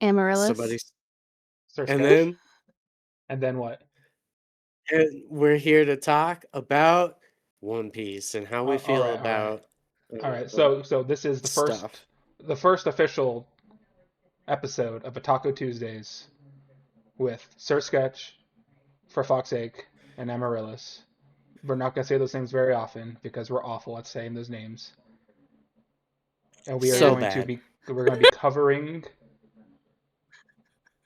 Amaryllis. And SirSketch. then And then what? we're here to talk about One Piece and how we All feel right, all right, about all right. So this is stuff. the first official episode of Otaku Tuesdays with SirSketch, for Fox's sake, and Amaryllis. We're not gonna say those names very often because we're awful at saying those names. And we are So Yeah. bad. we're going to be covering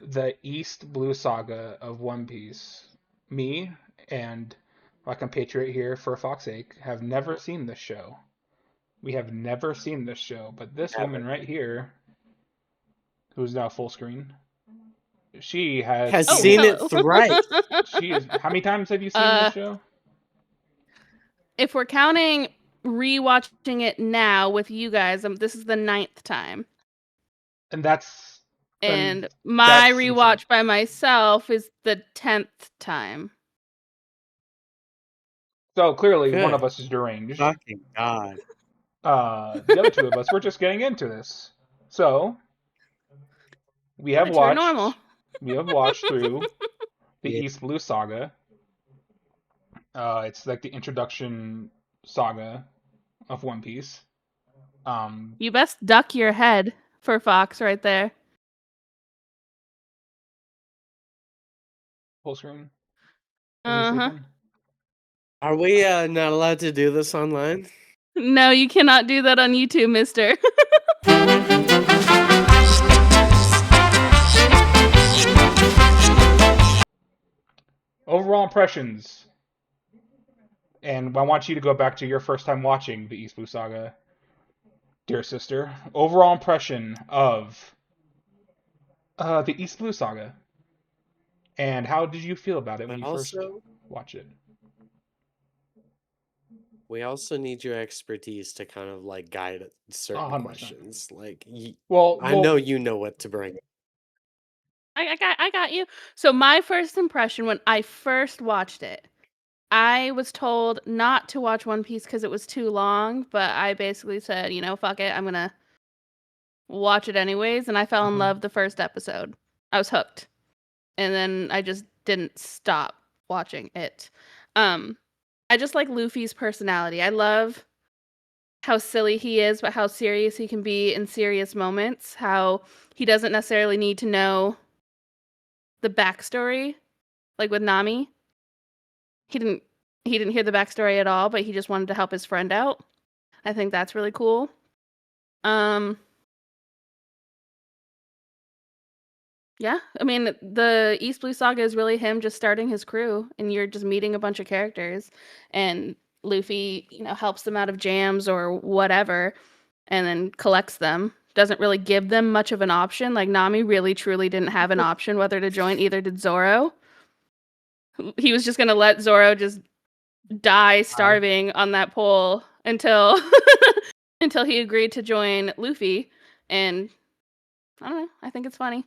the East Blue Saga of One Piece. Me and my compatriot here, for Fox's sake, have never seen this show. We have never seen this show, but this Never. woman right here, who's now full screen, she has Has Oh, seen it hello. thrice. She is. How many times have you seen this show? If we're counting rewatching it now with you guys, this is the 9th time. And that's And my rewatch by myself is the 10th time. So clearly, Good. one of us is deranged. Fucking God. The other two of us, we're just getting into this. So we have watched. Normal. We have watched through the Yeah. East Blue Saga. It's like the introduction saga of One Piece. You best duck your head for Fox right there. Full screen. Are we not allowed to do this online? No, you cannot do that on YouTube, mister. Overall impressions. And I want you to go back to your first time watching the East Blue Saga, dear sister. Overall impression of the East Blue Saga. And how did you feel about it when you first watched it? We also need your expertise to kind of like guide certain 100%. questions. Like, I know you know what to bring. I got you. So my first impression when I first watched it, I was told not to watch One Piece because it was too long, but I basically said, fuck it, I'm gonna watch it anyways, and I fell in love the first episode. I was hooked. And then I just didn't stop watching it. I just like Luffy's personality. I love how silly he is, but how serious he can be in serious moments. How he doesn't necessarily need to know the backstory, like with Nami. He didn't hear the backstory at all, but he just wanted to help his friend out. I think that's really cool. Yeah, I mean, the East Blue Saga is really him just starting his crew, and you're just meeting a bunch of characters, and Luffy, helps them out of jams or whatever, and then collects them. Doesn't really give them much of an option. Like, Nami really, truly didn't have an option whether to join. Either did Zoro. He was just going to let Zoro just die starving on that pole until until he agreed to join Luffy, and I don't know. I think it's funny.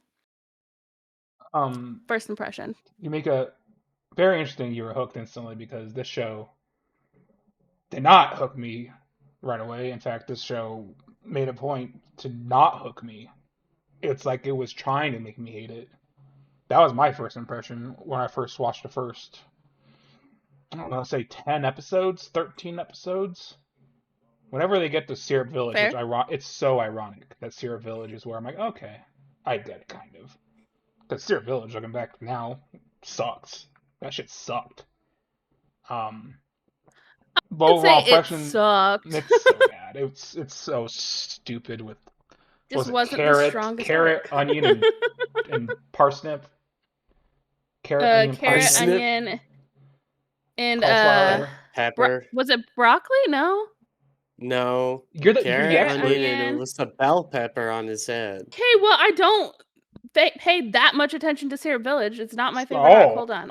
First impression. You make a very interesting. You were hooked instantly because this show did not hook me right away. In fact, this show made a point to not hook me. It's like it was trying to make me hate it. That was my first impression when I first watched the first, I don't know, say 10 episodes, 13 episodes. Whenever they get to Syrup Village, it's so ironic that Syrup Village is where I'm like, okay, I get it, kind of. Because Syrup Village, looking back now, sucks. That shit sucked. Overall impression, it sucked. It's so bad. It's so stupid with just wasn't the strongest carrot, onion, and parsnip. Carrot, onion, and pepper. Was it broccoli? No. You're the expert. Onion. It was a bell pepper on his head. Okay, well, I don't pay that much attention to Syrup Village. It's not my favorite arc. Hold on.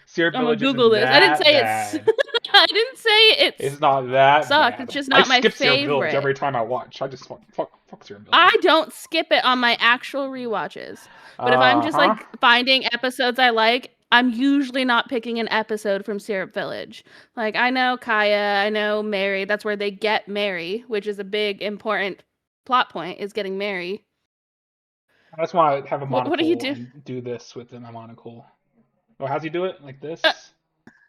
Syrup Village. I'm gonna Google this. I didn't say it's. I didn't say it's not that sucked. Bad. It's just not my favorite. I skip Syrup Village every time I watch. I just fuck Syrup Village. I don't skip it on my actual rewatches. But if I'm just like finding episodes I like, I'm usually not picking an episode from Syrup Village. Like, I know Kaya, I know Mary. That's where they get Mary, which is a big important plot point, is getting Mary. I just want to have a monocle What do you do? and do this with my monocle. Or how's he do it? Like this?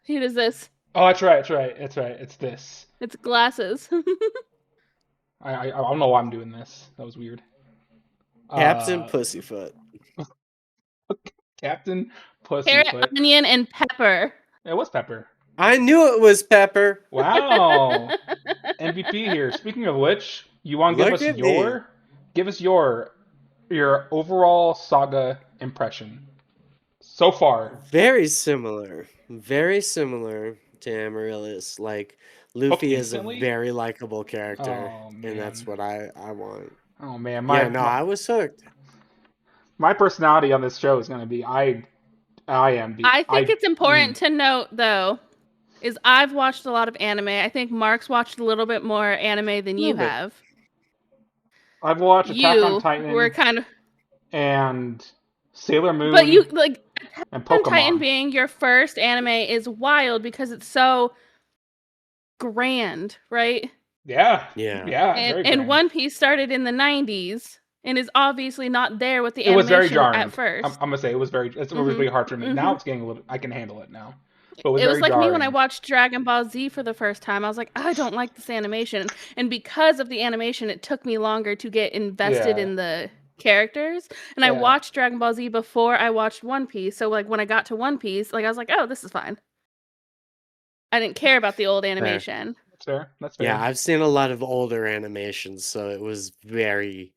He does this. Oh, that's right. It's this. It's glasses. I don't know why I'm doing this. That was weird. Captain Pussyfoot. Captain Carrot, Pussyfoot. onion, and pepper. It was Pepper. I knew it was Pepper. Wow. MVP here. Speaking of which, you want to Look at me. give us your overall saga impression so far. Very similar. Very similar to Amaryllis. Like, Luffy is a instantly? very likable character. Oh, And that's man. what I want. Oh man, I was hooked. my personality on this show is gonna be I think it's important to note, though, is I've watched a lot of anime. I think Mark's watched a little bit more anime than you bit. have. I've watched Attack on You Titan were kind of, and Sailor Moon but you like and Attack on Titan Pokemon. being your first anime is wild because it's so grand, right? Yeah. Yeah. Very And grand. One Piece started in the 90s and is obviously not there with the It was very animation jarring. at first. I'm gonna say it was really hard for me. Now it's getting a little. I can handle it now. But It was like jarring. me when I watched Dragon Ball Z for the first time. I was like, I don't like this animation. And because of the animation, it took me longer to get invested in the characters. And I watched Dragon Ball Z before I watched One Piece. So like when I got to One Piece, like I was like, oh, this is fine. I didn't care about the old animation. That's fair. That's fair. Yeah, I've seen a lot of older animations, so it was very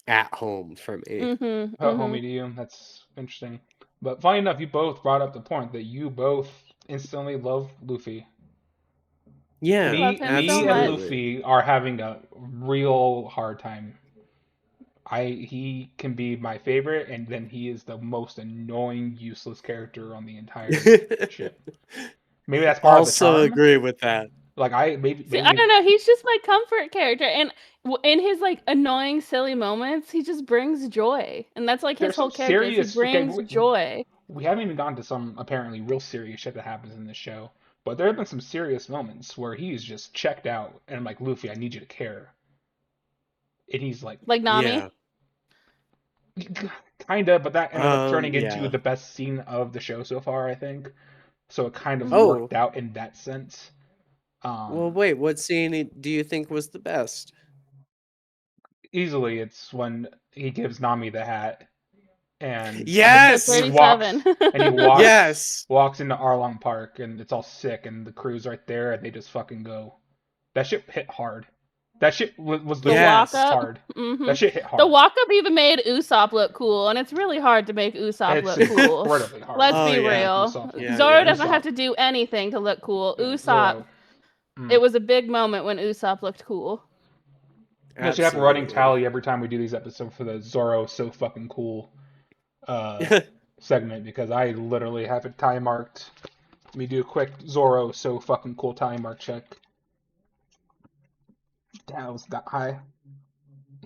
at home for me. Homie to you. That's interesting. But funny enough, you both brought up the point that you both instantly love Luffy. Yeah, Me so and Luffy are having a real hard time. He can be my favorite, and then he is the most annoying, useless character on the entire ship. Maybe that's part of the charm. Also agree with that. Like I don't know. He's just my comfort character, and in his like annoying, silly moments, he just brings joy, and that's like his whole character. He brings joy. We haven't even gotten to some apparently real serious shit that happens in this show, but there have been some serious moments where he's just checked out, and I'm like, Luffy, I need you to care. And he's like Nami. Yeah. Kinda, but that ended up turning into the best scene of the show so far, I think. So it kind of worked out in that sense. Well, wait, what scene do you think was the best? Easily, it's when he gives Nami the hat, and yes, he walks into Arlong Park, and it's all sick, and the crew's right there, and they just fucking go. That shit hit hard. That shit was the walk up hard. That shit hit hard. The walk up even made Usopp look cool, and it's really hard to make Usopp look cool. Incredibly hard. Let's be real. Zoro doesn't have to do anything to look cool. Usopp. It was a big moment when Usopp looked cool. We should have a running tally every time we do these episodes for the Zoro so fucking cool segment, because I literally have it time marked. Let me do a quick Zoro so fucking cool time mark check. That was that high.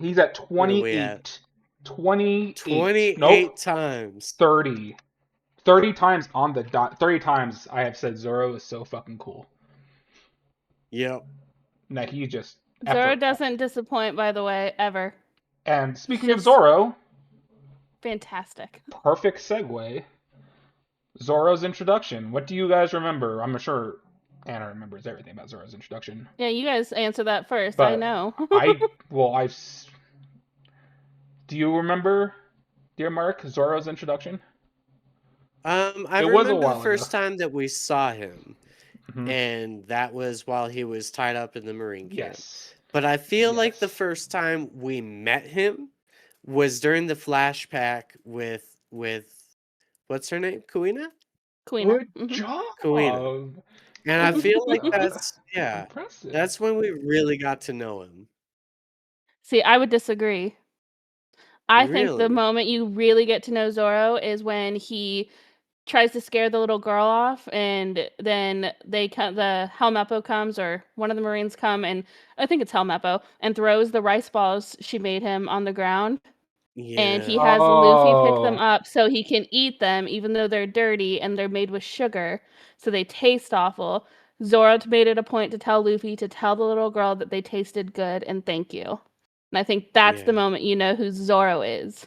He's at 28. 28 times. 30. 30 times on the dot. 30 times I have said Zoro is so fucking cool. Yep. Now he just... Zoro doesn't disappoint, by the way, ever. And speaking of Zoro... Fantastic. Perfect segue. Zoro's introduction. What do you guys remember? I'm sure Anna remembers everything about Zoro's introduction. Yeah, you guys answer that first. But I know. Do you remember, dear Mark, Zoro's introduction? I remember the first time that we saw him. And that was while he was tied up in the Marine camp. Yes. But I feel like the first time we met him was during the flashback with what's her name? Kuina? Good job. Kuina. And I feel like that's impressive. That's when we really got to know him. See, I would disagree. I think the moment you really get to know Zoro is when he tries to scare the little girl off, and then the Helmeppo comes, or one of the Marines come, and I think it's Helmeppo, and throws the rice balls she made him on the ground. Yeah. And he has Luffy pick them up so he can eat them, even though they're dirty and they're made with sugar, so they taste awful. Zoro made it a point to tell Luffy to tell the little girl that they tasted good and thank you. And I think that's the moment you know who Zoro is.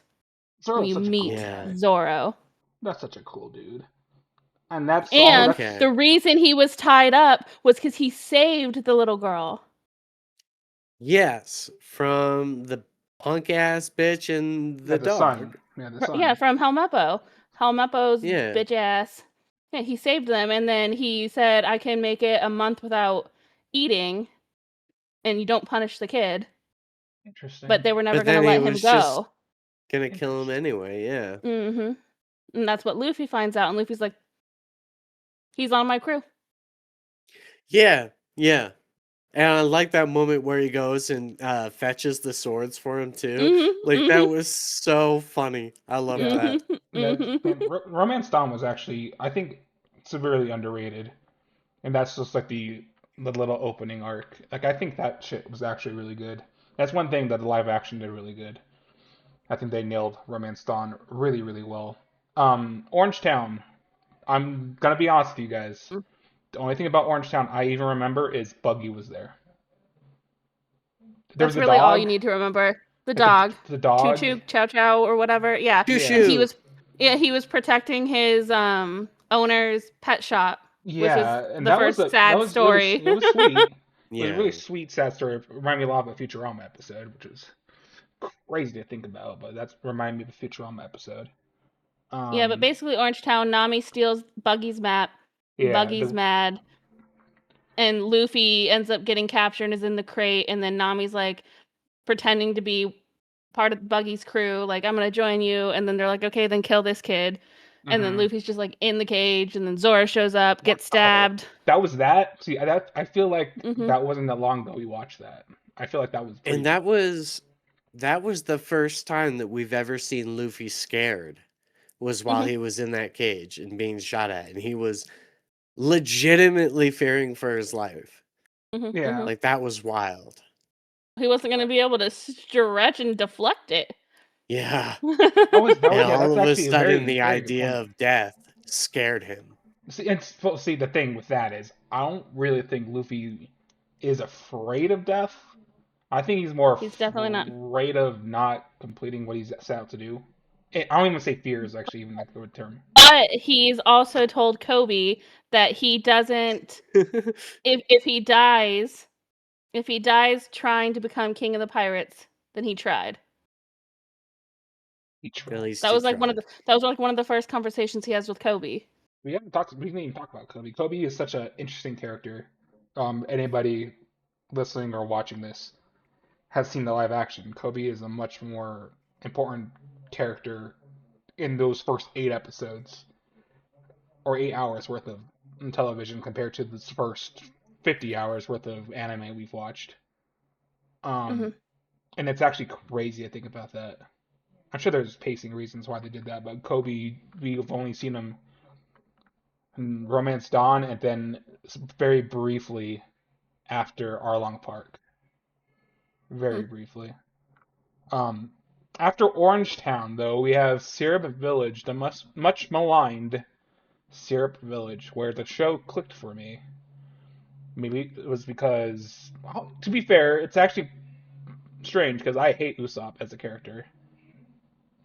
when Zoro's you such a cool meet Yeah. guy. Zoro. That's such a cool dude. And that's all. And That's Okay. the reason he was tied up was because he saved the little girl. Yes, from the punk ass bitch and yeah, the the sun. dog. Yeah, the Yeah, sun. from Helmeppo. Helmeppo's Yeah. bitch ass. Yeah, he saved them, and then he said, I can make it a month without eating, and you don't punish the kid. But Interesting. they were never But going to then he let him was just go. gonna kill him Interesting. anyway, yeah. Mm-hmm. And that's what Luffy finds out, and Luffy's like, he's on my crew. Yeah, yeah. And I like that moment where he goes and fetches the swords for him too. Mm-hmm. Like that was so funny. I loved Yeah. that. Mm-hmm. Man, Mm-hmm. Romance Dawn was actually, I think, severely underrated, and that's just like the little opening arc. Like I think that shit was actually really good. That's one thing that the live action did really good. I think they nailed Romance Dawn really, really well. Orange Town. I'm gonna be honest with you guys. The only thing about Orange Town I even remember is Buggy was there. There was That's a really all you dog, need to remember. The like dog. the Choo dog. Choo, Chow Chow, or whatever. Yeah. Shoo Yeah, He shoo. was he was protecting his owner's pet shop, which was yeah, and the first sad story. it was sweet. It was a really Yeah. sweet sad story. It reminded me a lot of a Futurama episode, which is crazy to think about, but that's reminded me of a Futurama episode. Yeah, but Um, basically Orange Town, Nami steals Buggy's map. yeah, Buggy's mad. And Luffy ends up getting captured and is in the crate, and then Nami's like pretending to be part of Buggy's crew, like, I'm gonna join you, and then they're like, okay, then kill this kid. And then mhm. Luffy's just like in the cage, and then Zoro shows up, gets Wow, stabbed. that was that. See, that I feel like Hmm. that wasn't that long ago we watched that. I feel like that was And pretty. that was the first time that we've ever seen Luffy scared was while Hmm. he was in that cage and being shot at. And he was legitimately fearing for his life. Hmm. Hmm. Yeah, Like that was wild. He wasn't gonna be able to stretch and deflect it. Yeah. that And was yeah. all That's of a actually a sudden very the very good idea point. of death scared him. See, see, the thing with that is, I don't really think Luffy is afraid of death. I think he's more He's definitely not. afraid of not completing what he's set out to do. I don't even say fear is actually even like the good term. But he's also told Kobe that he doesn't. If he dies trying to become king of the pirates, then he tried. He At tried. least he tried. That was like one of the first conversations he has with Kobe. We didn't even talk about Kobe. Kobe is such an interesting character. Anybody listening or watching this has seen the live action. Kobe is a much more important character in those first 8 episodes or 8 hours worth of television compared to the first 50 hours worth of anime we've watched. Hmm. Um, and it's actually crazy to think about that. I'm sure there's pacing reasons why they did that, but Kobe, we've only seen him in Romance Dawn and then very briefly after Arlong Park. Very briefly. Um, After Orange Town, though, we have Syrup Village, the much maligned Syrup Village, where the show clicked for me. Maybe it was because, well, to be fair, it's actually strange because I hate Usopp as a character,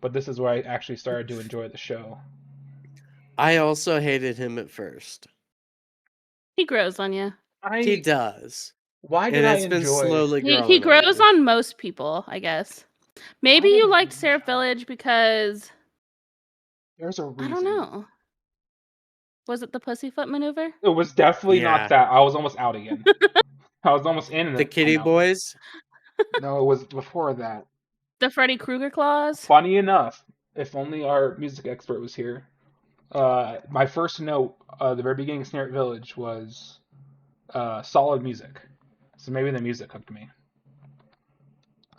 but this is where I actually started to enjoy the show. I also hated him at first. He grows on you. He I does. Why did And I it's been enjoy? slowly He growing on grows me. on most people, I guess. Maybe Why did you liked Seraph Village because There's a I don't reason. know. Was it the pussyfoot maneuver? It was definitely not Yeah. that. I was almost out again. I was almost in and The then I'm Kitty out. Boys? No, it was before that. The Freddy Krueger claws? Funny enough, if only our music expert was here. My first note, the very beginning of Snare Village was solid music. So maybe the music hooked me.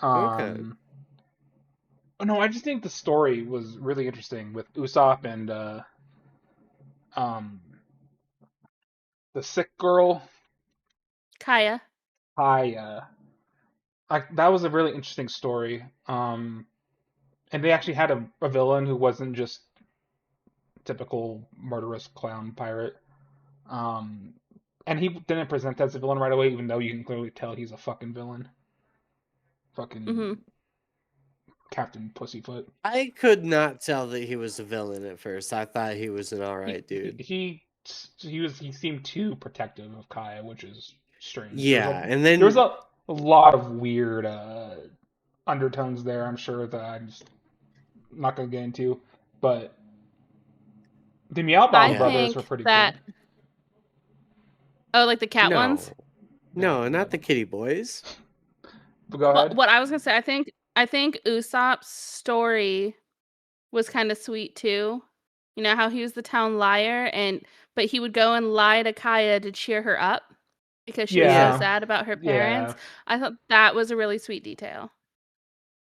Okay. No, I just think the story was really interesting with Usopp and um, the sick girl. Kaya. That was a really interesting story. And they actually had a villain who wasn't just typical murderous clown pirate. Um, and he didn't present as a villain right away, even though you can clearly tell he's a fucking villain. Hmm. Fucking Captain Pussyfoot. I could not tell that he was a villain at first. I thought he was an He alright he dude. he seemed too protective of Kaya, which is strange. Yeah, and There was then a lot of weird undertones there. I'm sure that I'm just not gonna get into, but the I Meowbomb yeah, brothers were think pretty that cool. like the cat ones. no, The not the kitty boys. but go Well, ahead. what I was gonna say, I think Usopp's story was kind of sweet too. You know how he was the town liar, but he would go and lie to Kaya to cheer her up because she was so Yeah, Yeah, sad about her yeah, parents. I thought that was a really sweet detail.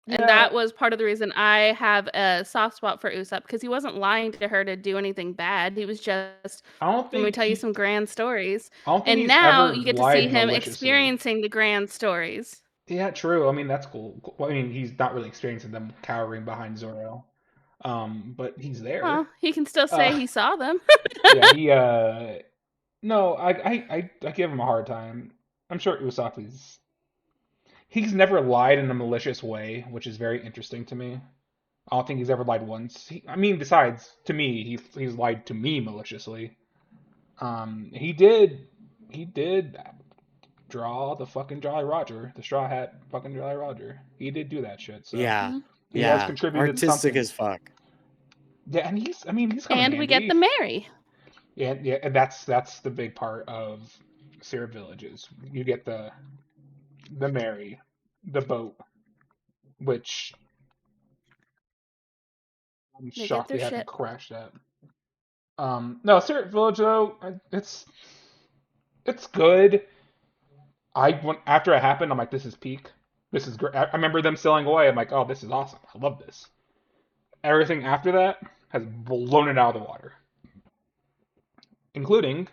And yeah. that was part of the reason I have a soft spot for Usopp because he wasn't lying to her to do anything bad. He was just, I don't let me think tell you some grand stories. I don't think And he's now ever you get to see lied him maliciously. experiencing the grand stories. Yeah, true. I mean, that's cool. Well, I mean, he's not really experiencing them cowering behind Zoro. But he's there. Well, he can still Uh, say he saw them. yeah, he no, I give him a hard time. I'm sure Usopp is he's never lied in a malicious way, which is very interesting to me. I don't think he's ever lied once. I mean, besides to me, he's lied to me maliciously. He did draw the fucking Jolly Roger, the Straw Hat fucking Jolly Roger. He did do that shit, so Yeah, Mhm. he has yeah. contributed Artistic something. as fuck. Yeah, and I mean, he's coming And we get the handy. Mary. Yeah, yeah, and that's the big part of Sierra Villages. You get the Mary, the boat, which I'm They get shocked their they haven't ship. crashed at. No, Sierra Village though, it's good. After it happened, I'm like, this is peak. This is great. I remember them sailing away. I'm like, oh, this is awesome. I love this. Everything after that has blown it out of the water, including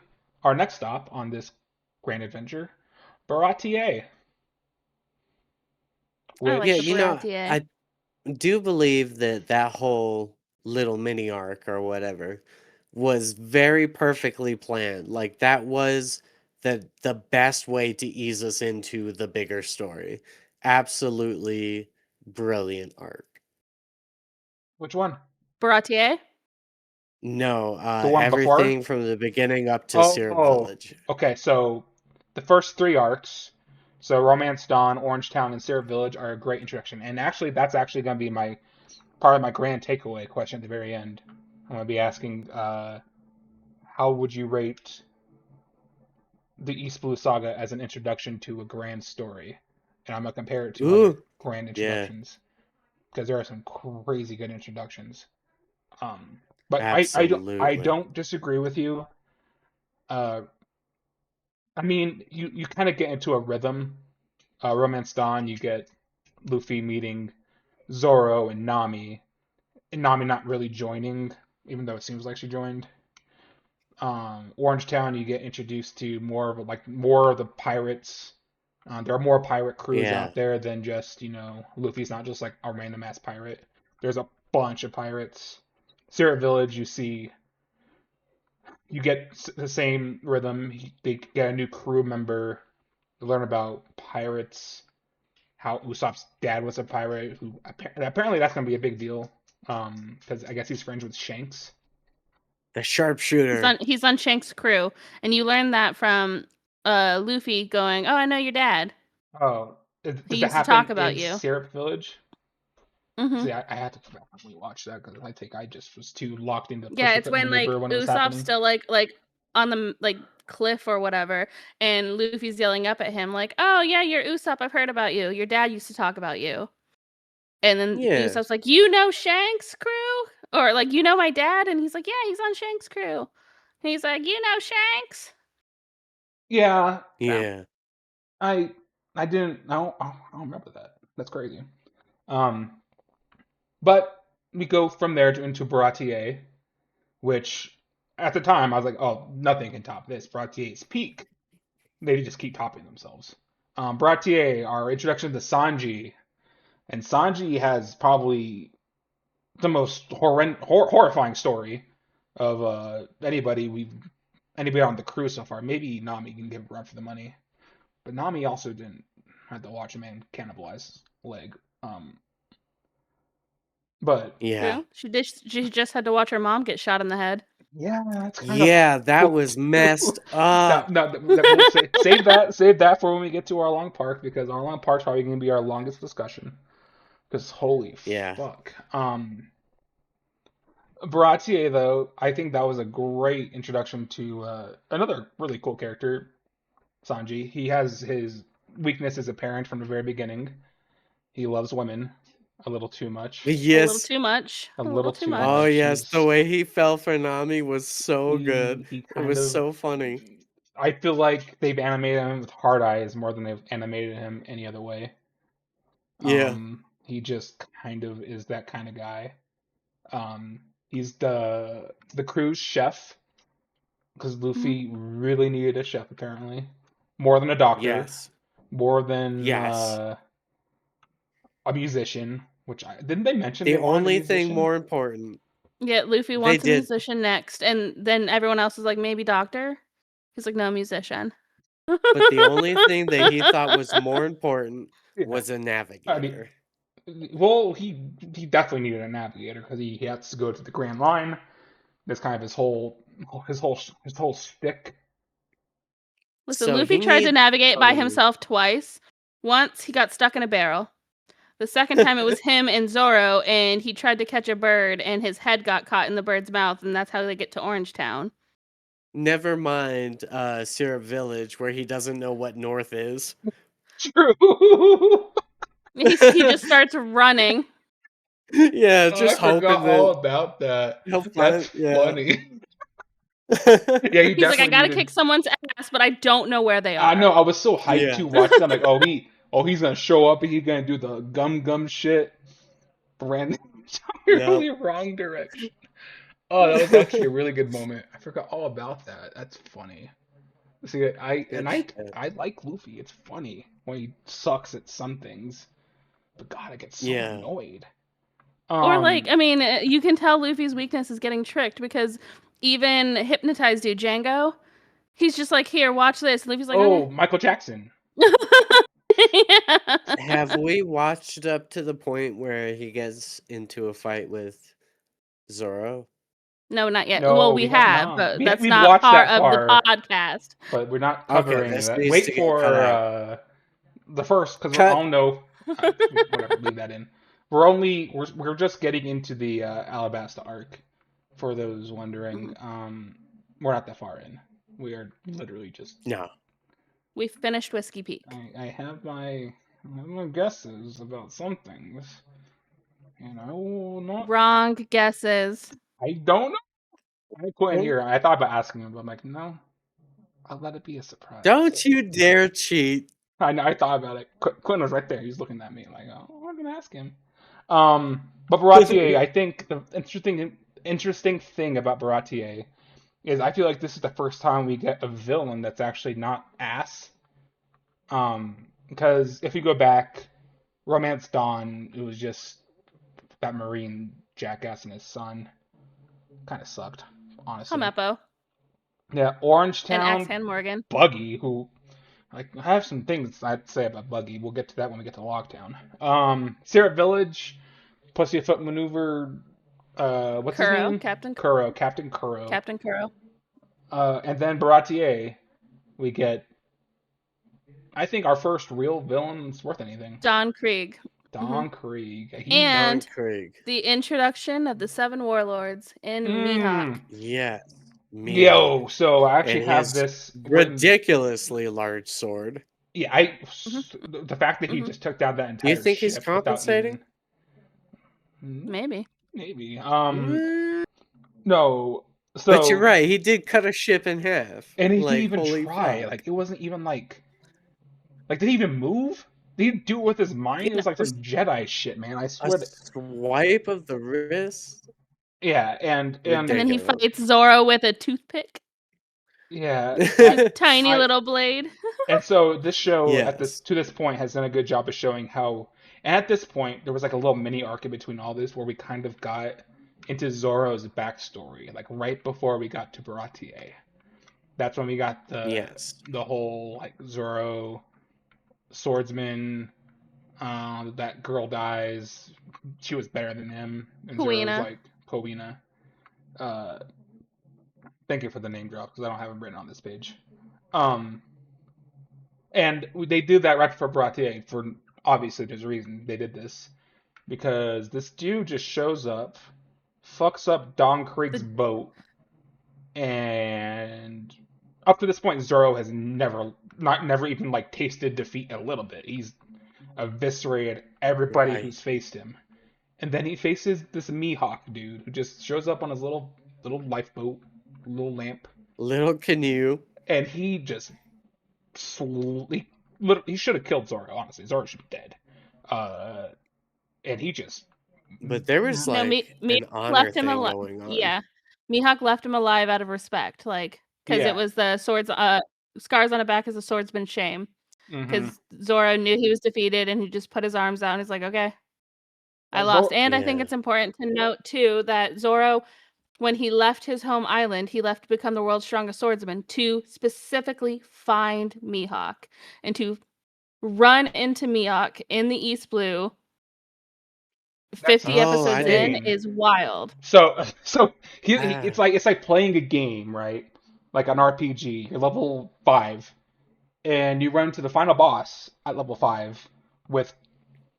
our next stop on this grand adventure, Baratier, I like Yeah, the which Baratie. I do believe that that whole little mini arc or whatever was very perfectly planned. Like that was the best way to ease us into the bigger story. Absolutely brilliant arc. which one? No, The one before? everything from the beginning up to Syrup Oh, Village. okay. So the first three arcs, so Romance Dawn, Orange Town, and Syrup Village are a great introduction. And actually, that's actually going to be my part of my grand takeaway question at the very end. I'm going to be asking, how would you rate the East Blue Saga as an introduction to a grand story? And I'm going to compare it to other Ooh, grand yeah, introductions because there are some crazy good introductions. But I absolutely. don't disagree with you. Uh, I mean, you kind of get into a rhythm. Romance Dawn, you get Luffy meeting Zoro and Nami not really joining, even though it seems like she joined. Orange Town, you get introduced to more of the pirates. There are more pirate crews Yeah, out there than just Luffy's not just like a random ass pirate. There's a bunch of pirates. Syrup Village, you get the same rhythm. They get a new crew member. You learn about pirates, how Usopp's dad was a pirate. Who apparently that's gonna be a big deal. Because I guess he's friends with Shanks. the He's sharpshooter. on he's on Shank's crew, and you learn that from Luffy going, "Oh, I know your dad. Oh, He does that used to talk happen about in you." Syrup Village? Mhm. See, I had to probably watch that because I think I just was too locked into Yeah, it's Pussyfoot when maneuver like when it was Usopp's happening. still like on the like cliff or whatever, and Luffy's yelling up at him like, "Oh yeah, you're Usopp. I've heard about you. Your dad used to talk about you." And then Yeah, Usopp's like, "You know Shank's crew?" Or like, "You know my dad?" And he's like, "Yeah, he's on Shank's crew." And he's like, "You know Shanks?" Yeah, So, yeah. I I didn't I don't remember that. That's crazy. Um, but we go from there into Baratier, which at the time I was like, oh, nothing can top this. Baratier's peak. They just keep topping themselves. Baratier, our introduction to Sanji, and Sanji has probably the most horrifying story of anybody on the crew so far. Maybe Nami can give a run for the money, but Nami also didn't have to watch a man cannibalize leg. Um, But Yeah. True. She just had to watch her mom get shot in the head. yeah, that's kind of Yeah, that cool was too. messed up. We'll save that for when we get to our long park, because our long park's probably going to be our longest discussion. Because holy Yeah. fuck. Baratier, though, I think that was a great introduction to another really cool character, Sanji. He has his weaknesses apparent from the very beginning. He loves women a little too much. A little Yes. too much. A A little little too too Oh, much. much. yes. The way he fell for Nami was so good. He It kind was of. so funny. I feel like they've animated him with hard eyes more than they've animated him any other way. Yeah. He just kind of is that kind of guy. He's the crew's chef, because Mhm. Luffy really needed a chef apparently, more than a doctor, Yes. more than Yes. a musician. Which didn't they mention The they wanted a only thing musician? more important, Yeah, Luffy they wants a did, musician next, and then everyone else is like, maybe doctor. He's like, no, musician. but the only thing that he thought was more important Yeah. was a I mean, navigator. well, he definitely needed a navigator because he has to go to the Grand Line. That's kind of his whole shtick. Listen, So Luffy he tried to needs navigate by somebody. himself twice. Once he got stuck in a barrel. The second time it was him and Zoro, and he tried to catch a bird, and his head got caught in the bird's mouth, and that's how they get to Orangetown. Never mind Syrup Village, where he doesn't know what north is. True. He just starts running. Yeah, Oh, I just forgot hoping all that about that. he'll That's find. Yeah. funny. Yeah, he He's like, I definitely gotta needed. kick someone's ass, but I don't know where they I are. know. I was so hyped Yeah. to watch them. Like, he's gonna show up and he's gonna do the gum shit. Ran Yep. entirely wrong direction. Oh, that was actually a really good moment. I forgot all about that. That's funny. See, Good shit. I like Luffy. It's funny when he sucks at some things, but God, I get so Yeah. annoyed. Or like, Um. I mean, you can tell Luffy's weakness is getting tricked because even hypnotized dude Django, he's just like, here, watch this. And Luffy's like, okay. Oh, Michael Jackson. Yeah. Have we watched up to the point where he gets into a fight with Zoro? No, not yet. Well, No, we we have have, not. but that's We've not watched part that of the far, podcast. but we're not Okay, covering this that. needs Wait to get cut for out. the first, because I Cut. don't know. Whatever, leave that in. We're just getting into the Alabasta arc. For those wondering, Mhm. we're not that far in. We are literally just. No. We finished Whiskey Peak. I have my guesses about some things, and I will not. Wrong guesses. I don't know. I couldn't hear. I thought about asking him, but I'm like, no, I'll let it be a surprise. Don't you dare cheat. I thought about it. Quinn was right there. He's looking at me like, oh, I'm gonna ask him. But Baratier, I think the interesting thing about Baratier is I feel like this is the first time we get a villain that's actually not ass. Because if you go back, Romance Dawn, it was just that Marine jackass and his son. Kind of sucked, honestly. Helmeppo Yeah, and Axe Orangetown, Hand Morgan. Buggy, who like I have some things I'd say about Buggy. We'll get to that when we get to Lockdown. Syrup Village, Pussyfoot Maneuver. What's his Kuro, name? Captain Kuro, Captain Kuro. Captain Kuro. And then Baratier, we get. I think our first real villain that's worth anything. Don Krieg. Don Krieg. Don And Krieg. the introduction of the Seven Warlords in Mihawk. Yes. Yo, Mihawk. so I actually And have his this written. ridiculously large sword. Yeah, Mhm. the fact that he Mhm. just took down that Do you entire think he's ship without compensating? even. Maybe. Maybe. Mm, No. But you're So, right. He did cut a ship in half. and he didn't Like, even holy try. fuck. Like, it wasn't even like, did he even move? Did he do it with his mind? It Yeah. was like Just some Jedi shit, man. I a swear. swipe of the wrist? Yeah, And then he Ridiculous. fights Zoro with a toothpick. yeah. His tiny I little blade. and so this show Yes. to this point has done a good job of showing how. And at this point, there was like a little mini arc in between all this where we kind of got into Zoro's backstory, like right before we got to Baratier. That's when we got Yes. the whole like Zoro swordsman, That girl dies. She was better than him. And Zoro's Kuina. like, Kowina. Uh, Thank you for the name drop because I don't have it written on this page. And they did that right for Baratier for obviously there's a reason they did this because this dude just shows up, fucks up Don Krieg's The, boat, and up to this point Zoro has never even like tasted defeat a little bit. He's eviscerated everybody Right. who's faced him. And then he faces this Mihawk dude who just shows up on his little lifeboat, little lamp, Little canoe. and he just he should have killed Zoro. Honestly, Zoro should be dead. Uh, and he just But there was no, like Mihawk an honor left him thing alive. going on. Yeah, Mihawk left him alive out of respect, like because it yeah. was the swords. Scars on the back is a swordsman's shame. Mm-hmm. Because Zoro knew he was defeated, and he just put his arms out and he's like, "Okay, I Well, lost." Zoro, And I think Yeah. it's important to note too that Zoro, when he left his home island, he left to become the world's strongest swordsman to specifically find Mihawk and to run into Mihawk in the East Blue that's 50 Oh, I episodes in insane. didn't. is wild. So Ah. it's like playing a game, right? Like an RPG. You're level 5, and you run to the final boss at level 5 with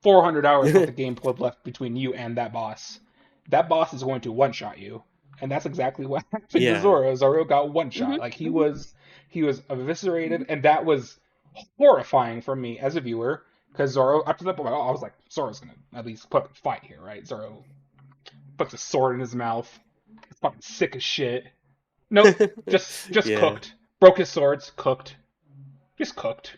400 hours worth of gameplay left between you and that boss. That boss is going to one shot you, and that's exactly what happened to Yeah. Zoro. Zoro got one Hmm. shot. Like Hmm. he was eviscerated, Hmm. and that was horrifying for me as a viewer. Because Zoro, up to that point, I was like, Zoro's gonna at least put up a fight here, right? Zoro puts a sword in his mouth. He's fucking sick as shit. Nope, just Yeah. cooked. Broke his swords, cooked. Just cooked.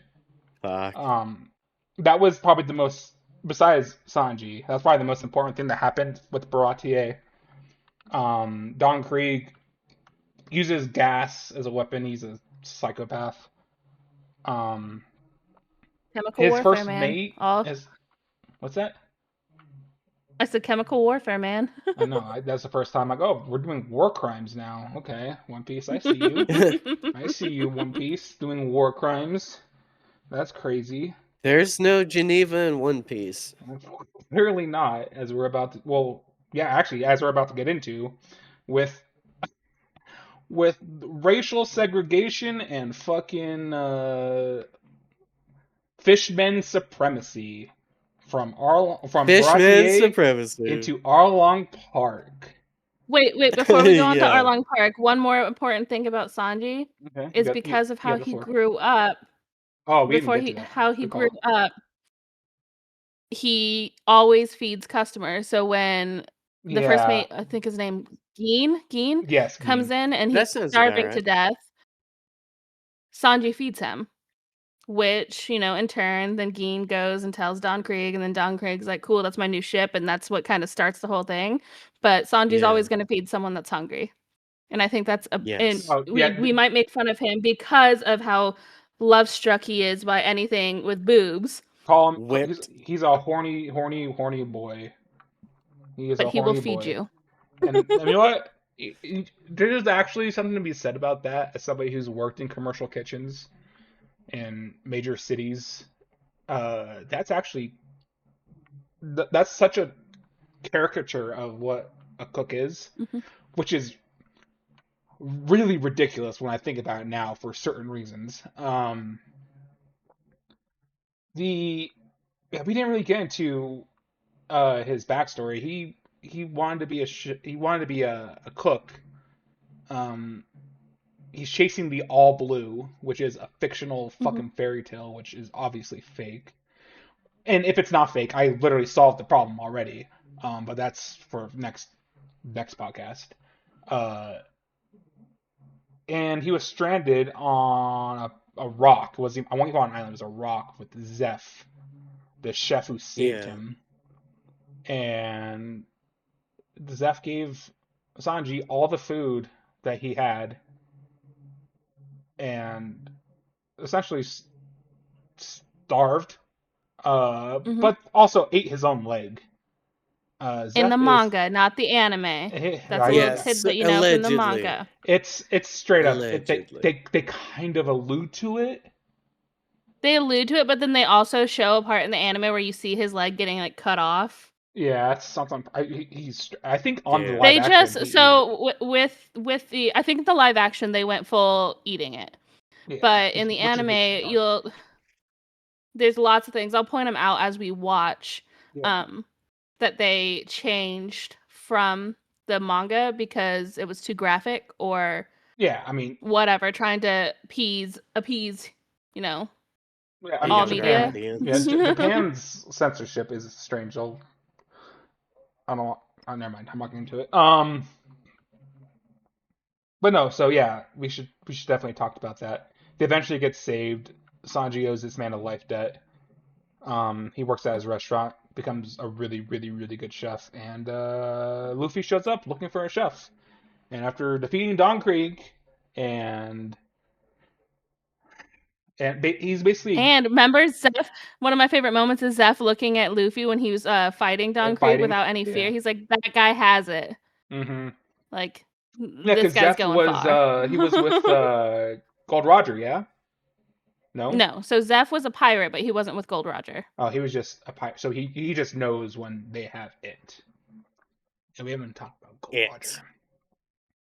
Fuck. Um, that was probably the most, besides Sanji, that's probably the most important thing that happened with Baratier. Don Krieg uses gas as a weapon. He's a psychopath. Um, Chemical his warfare, first man. mate All is what's that? I said chemical warfare, man. I know. That's the first time I go. Oh, we're doing war crimes now. Okay, One Piece. I see you. I see you, One Piece, doing war crimes. That's crazy. There's no Geneva in One Piece. Clearly not, as we're about to. Well, yeah, actually, as we're about to get into, with racial segregation and fucking fishman supremacy from Fishman Baratier supremacy. into Arlong Park. Wait, before we go on to Yeah. Arlong Park, one more important thing about Sanji Okay, is because of you how have the he floor. grew up. Oh, we didn't Before get to that. how he Good grew call. up, he always feeds customers. So when the first Yeah. mate, I think his name Geen Yes, comes Geen. in and he's That sounds about starving to right. death, Sanji feeds him. Which, in turn, then Geen goes and tells Don Krieg, and then Don Krieg's like, cool, that's my new ship, and that's what kind of starts the whole thing. But Sanji's Yeah. always going to feed someone that's hungry. And I think that's and Yes. Oh, yeah. we might make fun of him because of how love struck he is by anything with boobs, Call him. Whipped. He's a horny boy. He is but a he will horny feed boy. you. And you know what? There's actually something to be said about that as somebody who's worked in commercial kitchens in major cities. That's actually that's such a caricature of what a cook is, Hmm. which is really ridiculous when I think about it now for certain reasons. The Yeah, we didn't really get into his backstory. He wanted to be he wanted to be a cook. Um, he's chasing the All Blue, which is a fictional Hmm. fucking fairy tale, which is obviously fake. And if it's not fake, I literally solved the problem already. But that's for next podcast. Uh, and he was stranded on a rock. I won't call it an island. It was a rock with Zeph, the chef who saved Yeah. him. And Zeph gave Sanji all the food that he had, and essentially starved, Hmm. but also ate his own leg. In the Zeph is manga, not the anime. That's a little Yes. tidbit from the Allegedly. manga. it's straight up. Allegedly. They kind of allude to it. They allude to it, but then they also show a part in the anime where you see his leg getting like cut off. Yeah, that's something. I think on the Yeah. live They action just he ate it. with the I think the live action they went full eating it, Yeah, but in the which is a big deal. anime there's lots of things. I'll point them out as we watch. Yeah. That they changed from the manga because it was too graphic or Yeah, I mean, whatever, trying to appease, yeah, The all younger media. Yeah, audience. Japan's censorship is strange. I don't. Oh, never mind. I'm not getting into it. But no. So yeah, we should definitely talk about that. They eventually get saved. Sanji owes this man a life debt. He works at his restaurant, becomes a really, really, really good chef, and Luffy shows up looking for a chef. And after defeating Don Krieg, and he's basically And remember Zeph, one of my favorite moments is Zeph looking at Luffy when he was fighting Don Krieg fighting. without any fear. Yeah. He's like, that guy has it. Mm-hmm. Like, Yeah, this because guy's Zeph going was far. he was with Gold Roger, yeah? No? No, so Zeph was a pirate, but he wasn't with Gold Roger. Oh, he was just a pirate. So he just knows when they have it. And we haven't talked about Gold Roger.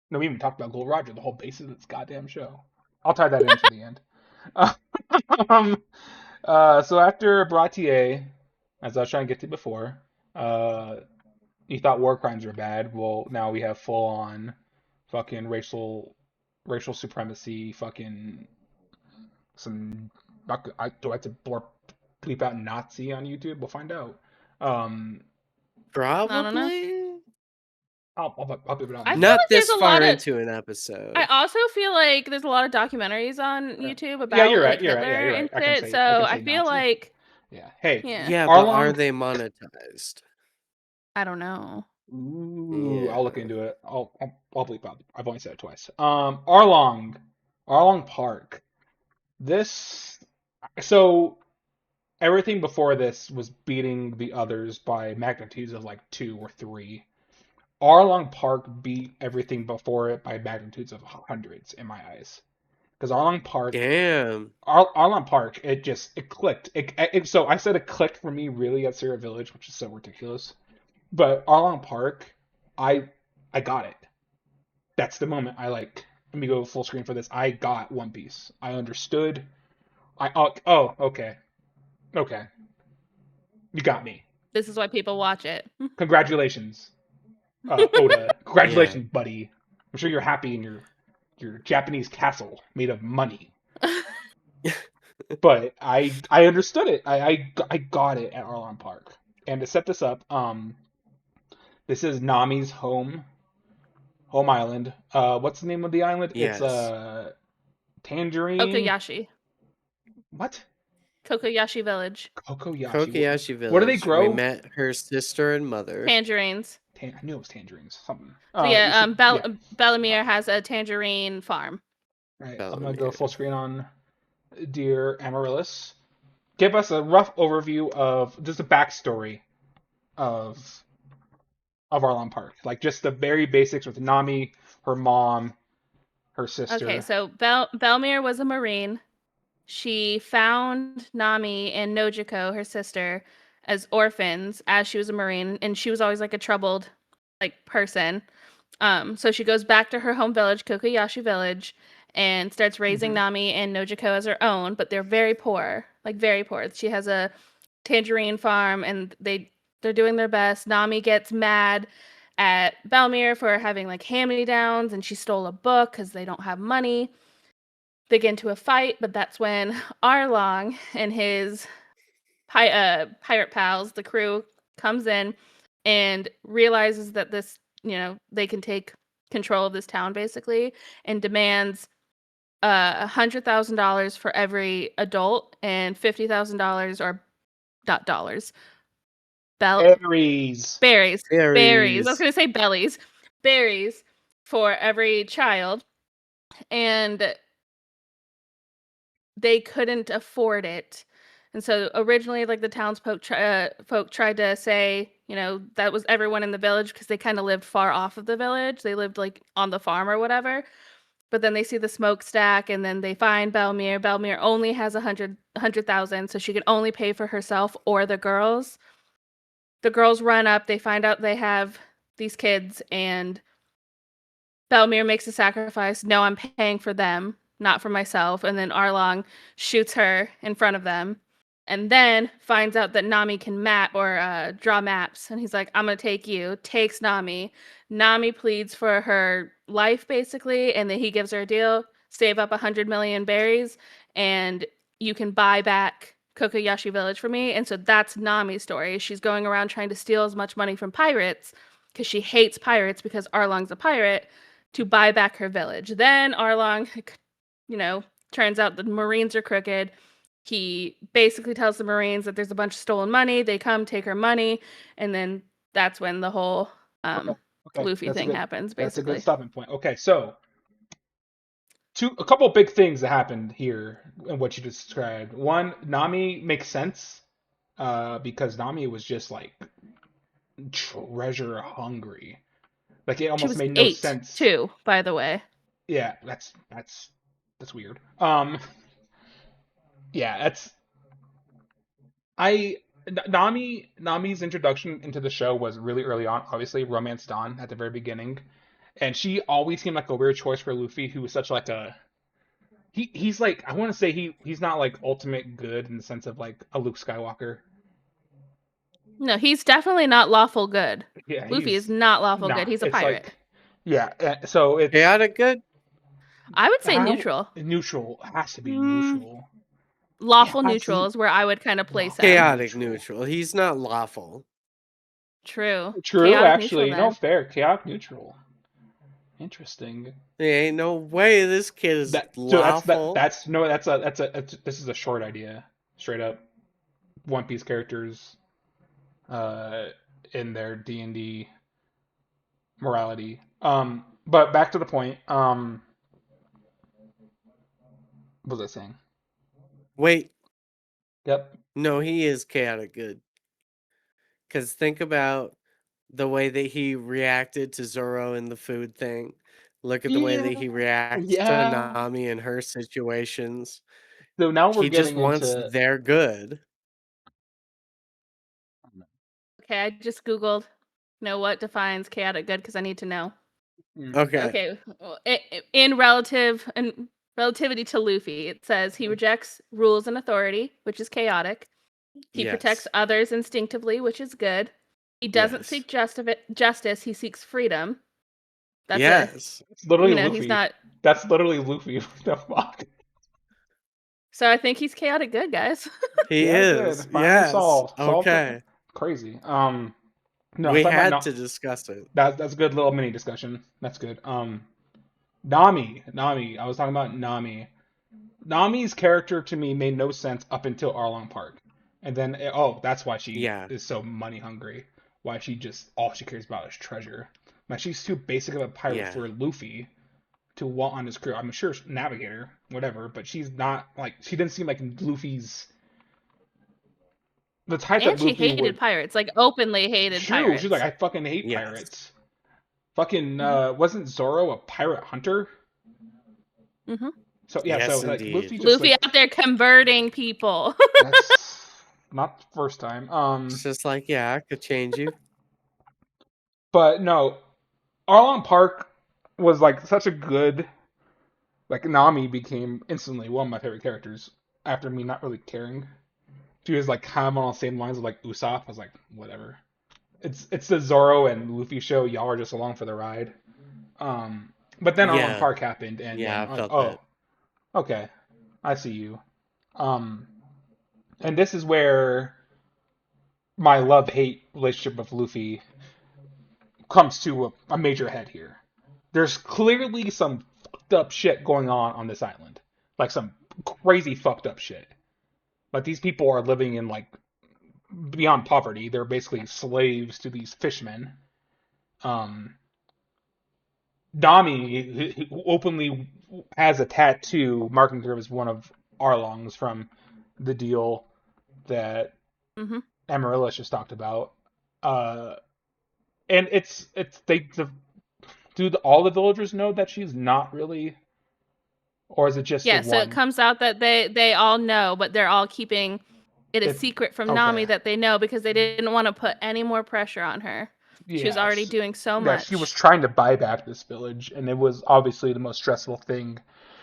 No, we haven't talked about Gold Roger, the whole basis of this goddamn show. I'll tie that into the end. Um, so after Bratier, as I was trying to get to before, you thought war crimes were bad. Well, now we have full on fucking racial supremacy, fucking some. Do I have to bleep out Nazi on YouTube? We'll find out. Um, I don't know. Probably I'll bleep it out. I In feel not like there's this a far lot of. into an episode. I also feel like there's a lot of documentaries on Yeah. YouTube Yeah, about you're right. like You're right. Yeah, Hitler you're right. and I can shit. say So I feel Nazi. like, Yeah. Hey, yeah, Yeah, but are Arlong. they monetized? I don't know. Ooh, Yeah. I'll look into it. I'll bleep out. I've only said it twice. Arlong Park. This. So everything before this was beating the others by magnitudes of like 2 or 3. Arlong Park beat everything before it by magnitudes of hundreds in my eyes. Because Damn. Arlong Park, it clicked. So I said it clicked for me really at Sierra Village, which is so ridiculous. But Arlong Park, I got it. That's the moment I like. Let me go full screen for this. I got One Piece. I understood. Okay. Okay. You got me. This is why people watch it. Congratulations, Oda. Yeah. Congratulations, buddy. I'm sure you're happy in your Japanese castle made of money. But I understood it. I got it at Arlong Park. And to set this up, this is Nami's home island. What's the name of the island? It's Yes. Tangerine. Kokoyashi. What? Kokoyashi Village. Kokoyashi. Kokoyashi Village. What do they grow? We met her sister and mother. Tangerines. I knew it was tangerines. Something. So yeah, yeah. Bellemere has a tangerine farm. Right. I'm gonna Bellemere. go full screen on Dear Amaryllis. Give us a rough overview of just a backstory of Arlong Park, like just the very basics with Nami, her mom, her sister. Okay, so Bellemere was a Marine. She found Nami and Nojiko, her sister, as orphans as she was a Marine, and she was always like a troubled like person. So she goes back to her home village, Kokoyashi Village, and starts raising Nami and Nojiko as her own, but they're very poor, like very poor. She has a tangerine farm, and they're doing their best. Nami gets mad at Bellemere for having like hand-me-downs, and she stole a book because they don't have money. They get into a fight, but that's when Arlong and his pirate pals, the crew, comes in and realizes that this, they can take control of this town basically, and demands $100,000 for every adult and $50,000 or not dollars. Berries. Berries. I was gonna say bellies. Berries for every child, and they couldn't afford it. And so originally, like the townsfolk folk tried to say, that was everyone in the village because they kind of lived far off of the village. They lived like on the farm or whatever. but then they see the smokestack, and then they find Belmere. Belmere only has 100,000, so she can only pay for herself or the girls. The girls run up, they find out they have these kids, and Belmere makes a sacrifice. No, I'm paying for them, not for myself. And then Arlong shoots her in front of them, and then finds out that Nami can map or draw maps. And he's like, "I'm gonna take you." Takes Nami. Nami pleads for her life basically, and then he gives her a deal: save up 100 million berries, and you can buy back Kokoyashi Village for me. And so that's Nami's story. She's going around trying to steal as much money from pirates because she hates pirates because Arlong's a pirate, to buy back her village. Then Arlong, turns out the Marines are crooked. He basically tells the Marines that there's a bunch of stolen money. They come, take her money, and then that's when the whole Okay. Okay. Luffy thing happens, That's a good basically. stopping point. Okay, so a couple big things that happened here in what you described. One, Nami makes sense, because Nami was just like treasure hungry. Like it She almost was made no 8, sense. too, by the way. Yeah, that's weird. Yeah, that's I Nami's introduction into the show was really early on. Obviously, Romance Dawn at the very beginning, and she always seemed like a weird choice for Luffy, who was such like a he's like, I want to say he's not like ultimate good in the sense of like a Luke Skywalker. No, he's definitely not lawful good. Yeah, Luffy is he's not lawful nah. good. He's a It's pirate. like yeah, so it's Chaotic good? I would say how neutral. neutral has to be Mm, neutral. It Lawful has neutral to is where I would kind of place lawful him. chaotic neutral. neutral. He's not lawful. True. True, Chaotic neutral actually, no, then. fair. Chaotic neutral. Interesting. There ain't no way this kid is That so lawful. that's no that's this is a short idea. Straight up One Piece characters uh in their D&D morality. But back to the point. What was I saying? Wait, Yep. no, he is chaotic good. Because think about the way that he reacted to Zoro in the food thing. Look at the way Yeah. that he reacts to Yeah. Nami in her situations. So now we're He just getting wants into their good. Okay, I just Googled, what defines chaotic good because I need to know. mm, Okay. Okay, well, in relativity to Luffy, it says he rejects rules and authority, which is chaotic. He protects Yes. others instinctively, which is good. He doesn't Yes. seek justice, he seeks freedom. That's Yes. it's literally he's Luffy. not. That's literally Luffy. What the fuck? So I think he's chaotic good, guys. He Chaotic good. is. Finally Yes. solved. Solved the Okay. crazy. No, We talking about had no to discuss it. that's a good little mini discussion. That's good. Nami. I was talking about Nami. Nami's character to me made no sense up until Arlong Park, and then oh, that's why she Yeah. is so money hungry. Why she just all she cares about is treasure. Like she's too basic of a pirate Yeah. for Luffy to want on his crew. I'm sure navigator, whatever, but she's not like she didn't seem like Luffy's the type that And she Luffy hated would. pirates, like openly hated True, she's like pirates. I fucking hate Yes. pirates. Fucking Hmm. wasn't Zoro a pirate hunter? Hmm. So yeah, so Yes, like indeed. Luffy just Luffy like out there converting people. that's not the first time. It's just like, yeah, I could change you. But no, Arlong Park was like such a good like Nami became instantly one of my favorite characters after me not really caring. She was like kind of on the same lines of like Usopp. I was like, whatever. It's the Zoro and Luffy show. Y'all are just along for the ride. Um, but then Arlong Yeah. Park happened, and Yeah, then I I'm like, felt oh, that. okay, I see you. Um, and this is where my love hate relationship with Luffy comes to a major head here. There's clearly some fucked up shit going on this island, like some crazy fucked up shit. Like these people are living in like beyond poverty. They're basically slaves to these fishmen. Um, Dami who openly has a tattoo marking her as one of Arlong's from the deal that Hmm. Amaryllis just talked about. Uh, and it's they do all the villagers know that she's not really? or is it just Yeah, the so it one? comes out that they all know, but they're all keeping it a secret from Nami that they know because they didn't want to put any more pressure on her. She was already Yes. doing so Yeah, she was much. trying to buy back this village, and it was obviously the most stressful thing.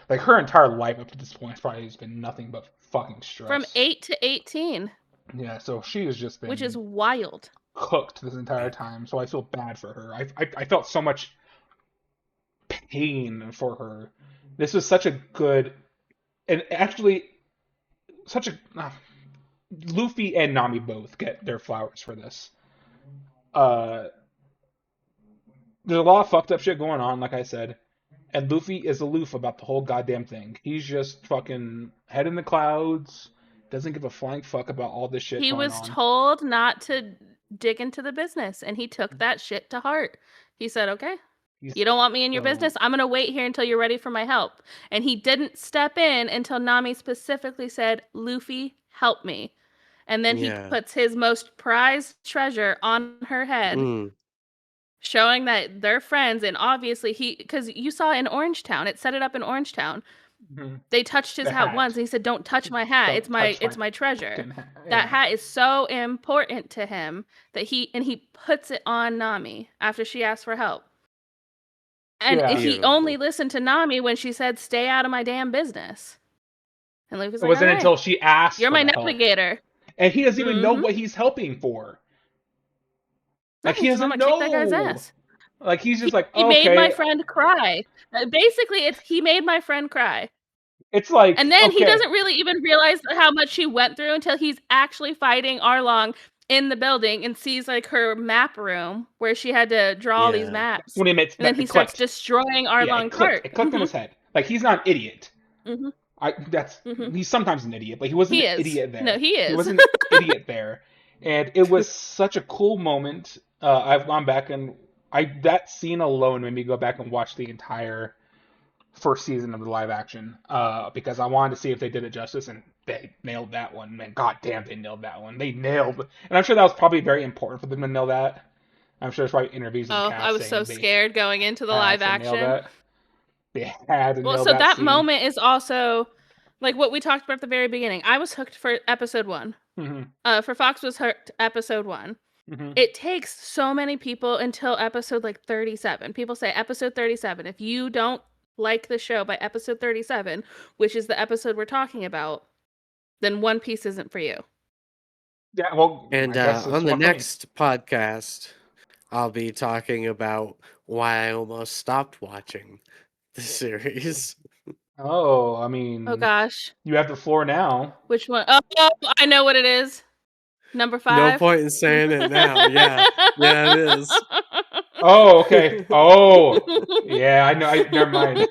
Like her entire life up to this point probably has been nothing but fucking From stress. 8 to 18, Yeah, so she has just which is been wild. cooked this entire time. So I feel bad for her. I felt so much pain for her. This was such a good and actually such a Luffy and Nami both get their flowers for this. Uh, there's a lot of fucked up shit going on, like I said, and Luffy is aloof about the whole goddamn thing. He's just fucking head in the clouds, doesn't give a flying fuck about all this shit He going was on. told not to dig into the business, and he took that shit to heart. He said, okay, He's you don't want me in your so business? I'm going to wait here until you're ready for my help. And he didn't step in until Nami specifically said, Luffy, help me. And then he Yeah. puts his most prized treasure on her head, showing that they're friends. And obviously, because you saw in Orangetown, it set it up in Orangetown. Mhm. They touched his The hat once, hat. and he said, "Don't touch my hat. Don't touch It's my treasure." fucking hat. That Yeah. hat is so important to him that he puts it on Nami after she asks for help. And Yeah. he Beautiful. only listened to Nami when she said, "Stay out of my damn business." And Luke was It like, "All wasn't right, until she asked you're for my the help. navigator." And he doesn't even know Mm-hmm. what he's helping for. No, Like he he just, I'm doesn't gonna kick that guy's know. ass. Like he's just like, He made my okay. friend cry. Basically, it's he made my friend cry. It's like, And then he okay. doesn't really even realize how much she went through until he's actually fighting Arlong in the building and sees like her map room where she had to draw all these maps. When he admits And then that he it starts clicked. destroying Yeah, Arlong Park. It clicked in his head. Like he's not an idiot. Mm-hmm. That's Mm-hmm. he's sometimes an idiot, but he wasn't He an is. idiot No, there. he He is. wasn't an idiot there, and it was such a cool moment. I've gone back and that scene alone made me go back and watch the entire first season of the live action because I wanted to see if they did it justice, and they nailed that one. Man, goddamn, they nailed that one. They nailed, and I'm sure that was probably very important for them to nail that. I'm sure there's probably interviews with the Oh, I cast was so saying they scared going into the had live to nail action. that. They had to Well, nail so that that scene. moment is also like what we talked about at the very beginning. I was hooked for episode 1. For Fox was hooked episode 1. It takes so many people until episode like 37. People say episode 37. If you don't like the show by episode 37, which is the episode we're talking about, then One Piece isn't for you. Yeah, well, And I guess it's on the one for me. next podcast, I'll be talking about why I almost stopped watching the series. Oh, I mean, Oh gosh. you have the floor now. Which one? Oh, I know what it is. Number 5. No point in saying it now. Yeah, it is. Oh, okay. Oh, yeah, I know. Never mind.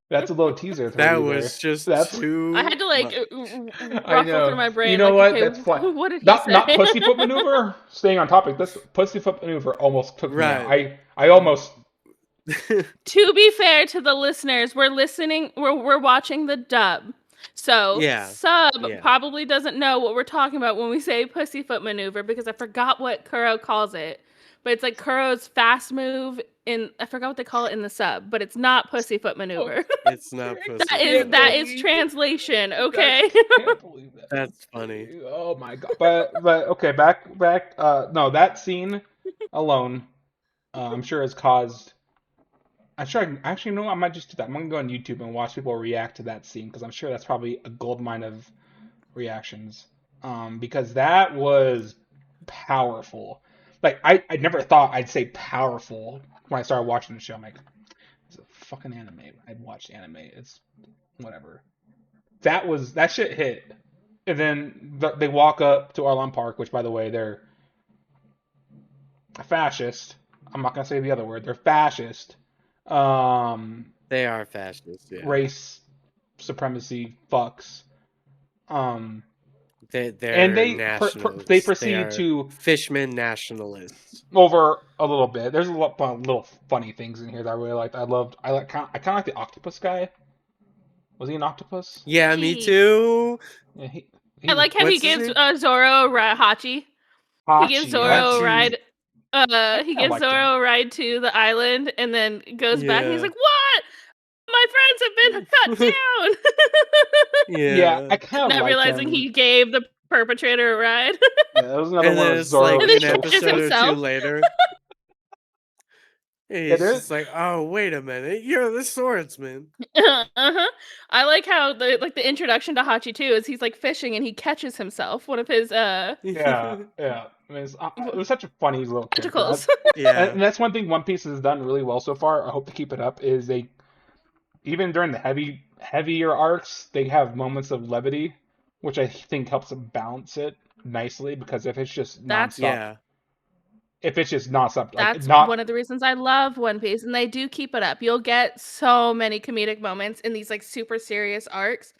That's a little teaser for That you there. was just That's. I had too to like much. I ruffle through know. my You brain know like, what? okay, That's fine. what did he say? Not pussyfoot maneuver. Staying on topic. This pussyfoot maneuver almost took me out. Right. I almost. To be fair to the listeners, we're watching the dub. So Yeah. sub Yeah. probably doesn't know what we're talking about when we say pussyfoot maneuver because I forgot what Kuro calls it. But it's like Kuro's fast move I forgot what they call it in the sub, but it's not pussyfoot maneuver. It's not pussyfoot. that is translation, okay? I can't believe that. That's funny. Oh my god. But okay, back. No, that scene alone, I'm sure has caused. I'm sure. Actually, no. I might just do that. I'm gonna go on YouTube and watch people react to that scene because I'm sure that's probably a gold mine of reactions. Because that was powerful. Like I never thought I'd say powerful when I started watching the show. I'm like, it's a fucking anime. I'd watched anime. It's whatever. That shit hit. And then they walk up to Arlon Park, which by the way they're fascist. I'm not gonna say the other word. They're fascist. They are fascist. Yeah. Race supremacy fucks. They're And nationalists. they proceed to fishmen nationalists. over a little bit. There's a lot of little funny things in here that I really liked. I kind of like the octopus guy. Was he an octopus? Yeah, me too. Yeah, I like how he gives Zoro Hachi. He gives Zoro a ride. He gives Zoro a ride to the island and then goes back and he's like, "What? my friends have been cut down. Yeah, I kind of Not like realizing him. he gave the perpetrator a ride. Yeah, that was another And one then of it's like And then Zoro's he an jokes. catches episode or two himself. later, and Yeah, he's there. just like, "Oh, wait a minute, you're the swordsman." Uh-huh. I like how the introduction to Hachi too is he's like fishing and he catches himself. One of his Yeah, yeah. I mean, it was such a funny little character. tentacles. Yeah, And that's one thing One Piece has done really well so far. I hope to keep it up. Is they even during the heavier arcs, they have moments of levity, which I think helps them balance it nicely. Because if it's just That's nonstop, yeah, like that's not one of the reasons I love One Piece, and they do keep it up. You'll get so many comedic moments in these like super serious arcs,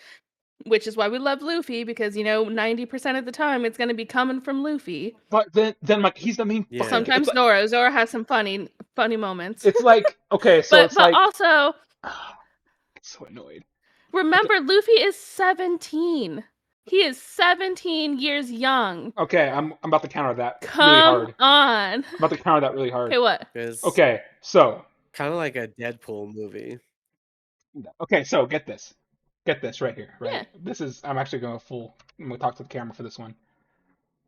which is why we love Luffy because 90% of the time it's going to be coming from Luffy. but then like he's the main yeah. fucking. Sometimes Zoro. Zoro has some funny moments, It's like okay, so but it's like also so annoyed. remember Luffy is 17. He is 17 years young. Okay, I'm about to counter that really Come hard. on. I'm about to counter that really hard. Okay, what? It's Okay, so kind of like a Deadpool movie. get this. Get this right here, right? Yeah. This is I'm actually going I'm gonna talk to the camera for this one.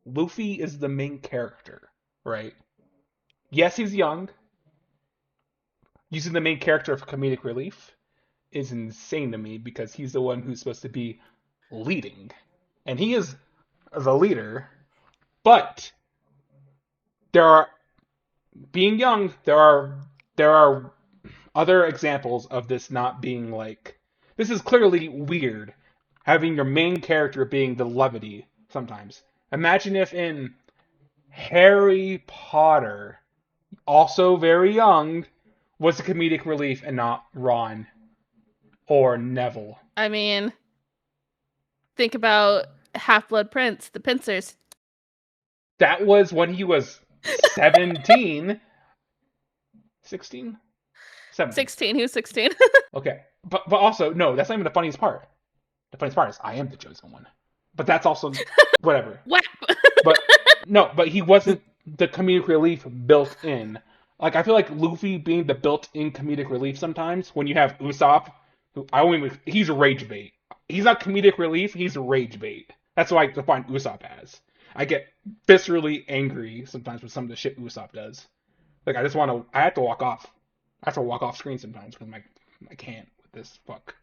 Luffy is the main character, right? Yes, he's young. Using the main character for comedic relief is insane to me because he's the one who's supposed to be leading. And he is the leader, but there are being young, there are other examples of this not being like this is clearly weird having your main character being the levity sometimes. Imagine if in Harry Potter, also very young, was the comedic relief and not Ron or Neville. I mean, think about Half-Blood Prince, the pincers. That was when he was 17, 16, 17. 16. He was 16. Okay, but also no, that's not even the funniest part. The funniest part is I am the chosen one, but that's also whatever. Whap! But no, but he wasn't the comedic relief built in. Like I feel like Luffy being the built-in comedic relief sometimes when you have Usopp, he's rage bait. He's not comedic relief, he's rage bait. That's what I define Usopp as. I get viscerally angry sometimes with some of the shit Usopp does. Like I have to walk off. I have to walk off screen sometimes because I can't with this fuck.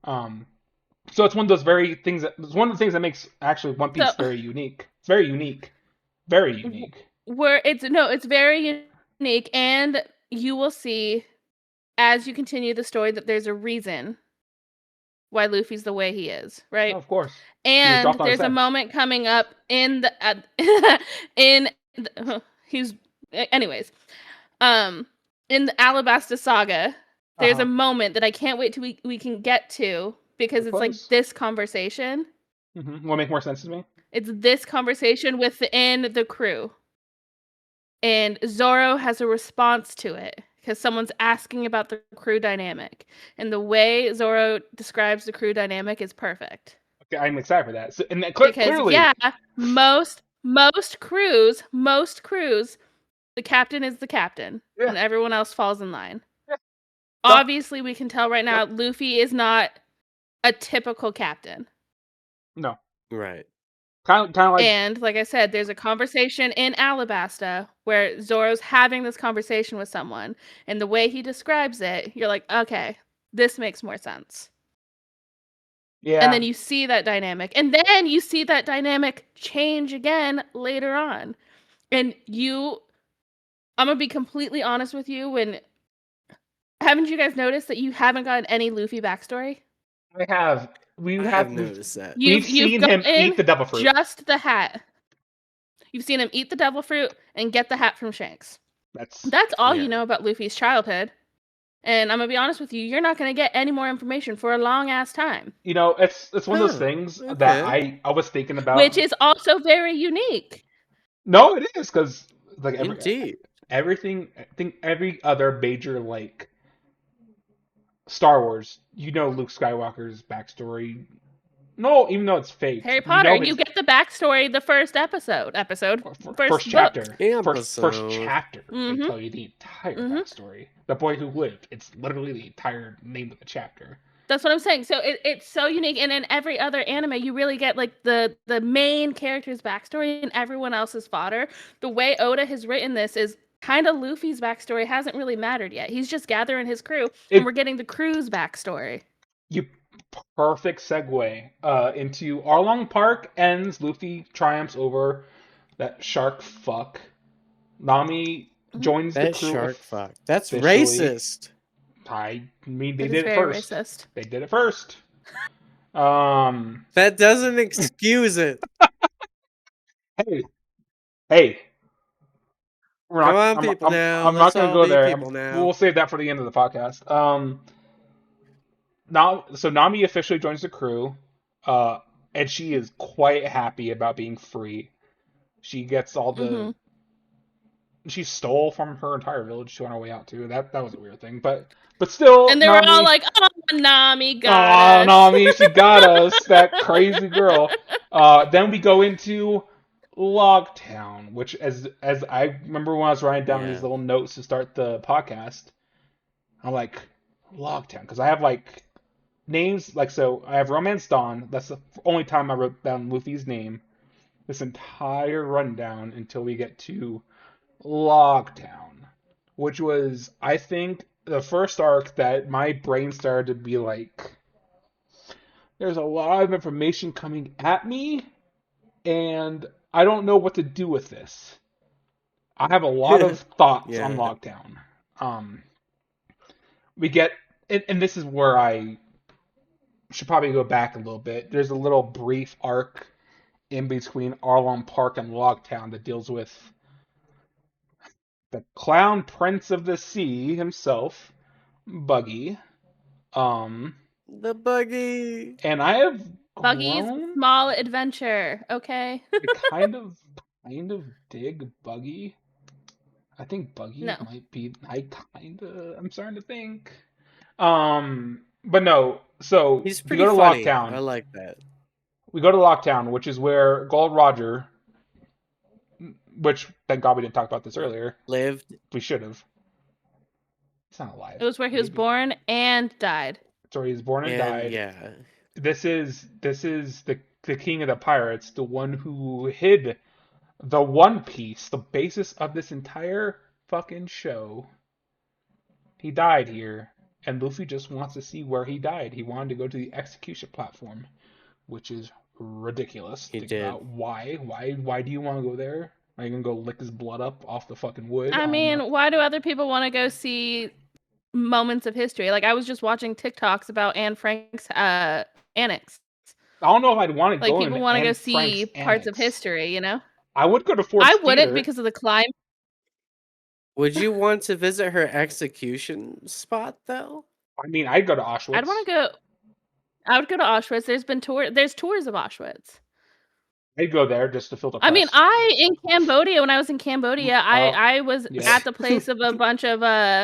So it's one of those it's one of the things that makes actually One Piece very unique. It's very unique. Very unique. It's very unique, and you will see as you continue the story that there's a reason why Luffy's the way he is, right? Oh, of course. And there's a moment coming up in the he's anyways, in the Alabasta Saga, there's a moment that I can't wait till we can get to because it's like this conversation. Will make more sense to me. It's this conversation within the crew. And Zoro has a response to it because someone's asking about the crew dynamic. And the way Zoro describes the crew dynamic is perfect. Okay, I'm excited for that. So, and clearly, yeah, most crews, the captain is the captain, and everyone else falls in line. Yeah. Obviously, we can tell right now Luffy is not a typical captain. No. Right. Kind of like. And like I said, there's a conversation in Alabasta where Zoro's having this conversation with someone, and the way he describes it, you're like, okay, this makes more sense. Yeah. And then you see that dynamic. And then you see that dynamic change again later on. And I'm going to be completely honest with you. Haven't you guys noticed that you haven't gotten any Luffy backstory? I have. I have noticed that. We've seen him eat the devil fruit. Just the hat. You've seen him eat the devil fruit and get the hat from Shanks. That's all you know about Luffy's childhood. And I'm going to be honest with you, you're not going to get any more information for a long-ass time. It's one of those things that I was thinking about. Which is also very unique. No, it is, because like everything, I think every other major, like, Star Wars, Luke Skywalker's backstory. No, even though it's fake. Harry Potter, you get the backstory the first first First book. chapter, first Episode. chapter, they Mm-hmm. tell you the entire Mm-hmm. backstory. The boy who lived. It's literally the entire name of the chapter. That's what I'm saying. So it's so unique, and in every other anime, you really get like the main character's backstory and everyone else's fodder. The way Oda has written this is kind of Luffy's backstory hasn't really mattered yet. He's just gathering his crew, and It we're getting the crew's backstory. you perfect segue into Arlong Park ends. Luffy triumphs over that shark fuck. Nami Mm-hmm. joins the That crew shark fuck. That's officially. racist. I mean, they It is did it very first. racist. They did it first. Um, That doesn't excuse it. hey, hey, we're Come not. on, people now. I'm not Let's gonna all go be there. people We'll now. save that for the end of the podcast. Now, so Nami officially joins the crew, uh, and she is quite happy about being free. She gets all the. Mm-hmm. She stole from her entire village on her way out too. That was a weird thing, but still, And they were all Nami. like, "Oh, Nami got Oh, us." Nami, she got us. That crazy girl. Then we go into Logtown, which as I remember when I was writing down these Yeah. little notes to start the podcast, I'm like Logtown because I have like names like so I have Romance Dawn. That's the only time I wrote down Luffy's name. This entire rundown until we get to Logtown, which was I think the first arc that my brain started to be like there's a lot of information coming at me, and I don't know what to do with this. I have a lot of thoughts on Yeah. Lockdown. Um, we get, and this is where I should probably go back a little bit. There's a little brief arc in between Arlong Park and Logtown that deals with the Clown Prince of the Sea himself, Buggy. Um, The buggy. and I have Buggy's grown. small adventure. Okay. I kind of dig Buggy. I think Buggy No. might be. I'm starting to think. But no. So He's we go pretty to funny. I Locktown. like that. We go to Locktown, which is where Gold Roger, which thank God we didn't talk about this earlier. Lived We should have. He's not alive. It was where he was Maybe. born and died. Sorry, he's born and and died. yeah. This is the king of the pirates, the one who hid the One Piece, the basis of this entire fucking show. He died here, and Luffy just wants to see where he died. He wanted to go to the execution platform, which is ridiculous. He Think did. about why do you want to go there? Are you gonna go lick his blood up off the fucking wood I on the? mean, why do other people want to go see moments of history? Like I was just watching TikToks about Anne Frank's annex. I don't know if I'd want to Like go people in want to go Anne Frank's see parts of annex. history, you know? I would go to Ford's I wouldn't Theater. because of the climate. Would you want to visit her execution spot though? I mean, I'd go to I'd want Auschwitz. to go. I would go to Auschwitz. There's tours of Auschwitz. I'd go there just to filter I mean, press. in Cambodia, when I was in Cambodia, Oh, I was yeah. at the place of a bunch of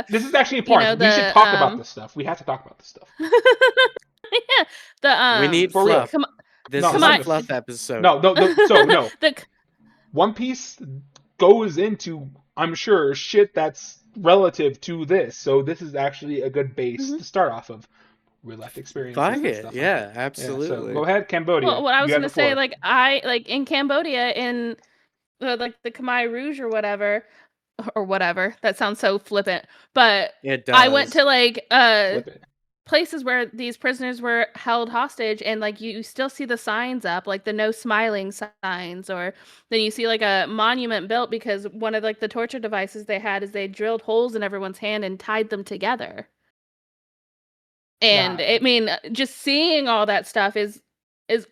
This is actually you know, important. We should talk about this stuff. We have to talk about this stuff. yeah, the We need For real. fluff. come This No, is none a of this. fluff episode. No. So no. the One Piece goes into, I'm sure, shit that's relative to this. So this is actually a good base Mhm. to start off of. Real life experiences Fuck and it. stuff Yeah, like that. absolutely. Yeah, so go ahead, Cambodia. well, what I was You have gonna the floor. say, like I like in Cambodia in like the Khmer Rouge or whatever. That sounds so flippant. But It does. I went to like Flip it. places where these prisoners were held hostage, and like you still see the signs up, like the no smiling signs, or then you see like a monument built because one of like the torture devices they had is they drilled holes in everyone's hand and tied them together. And Nah. I mean, just seeing all that stuff is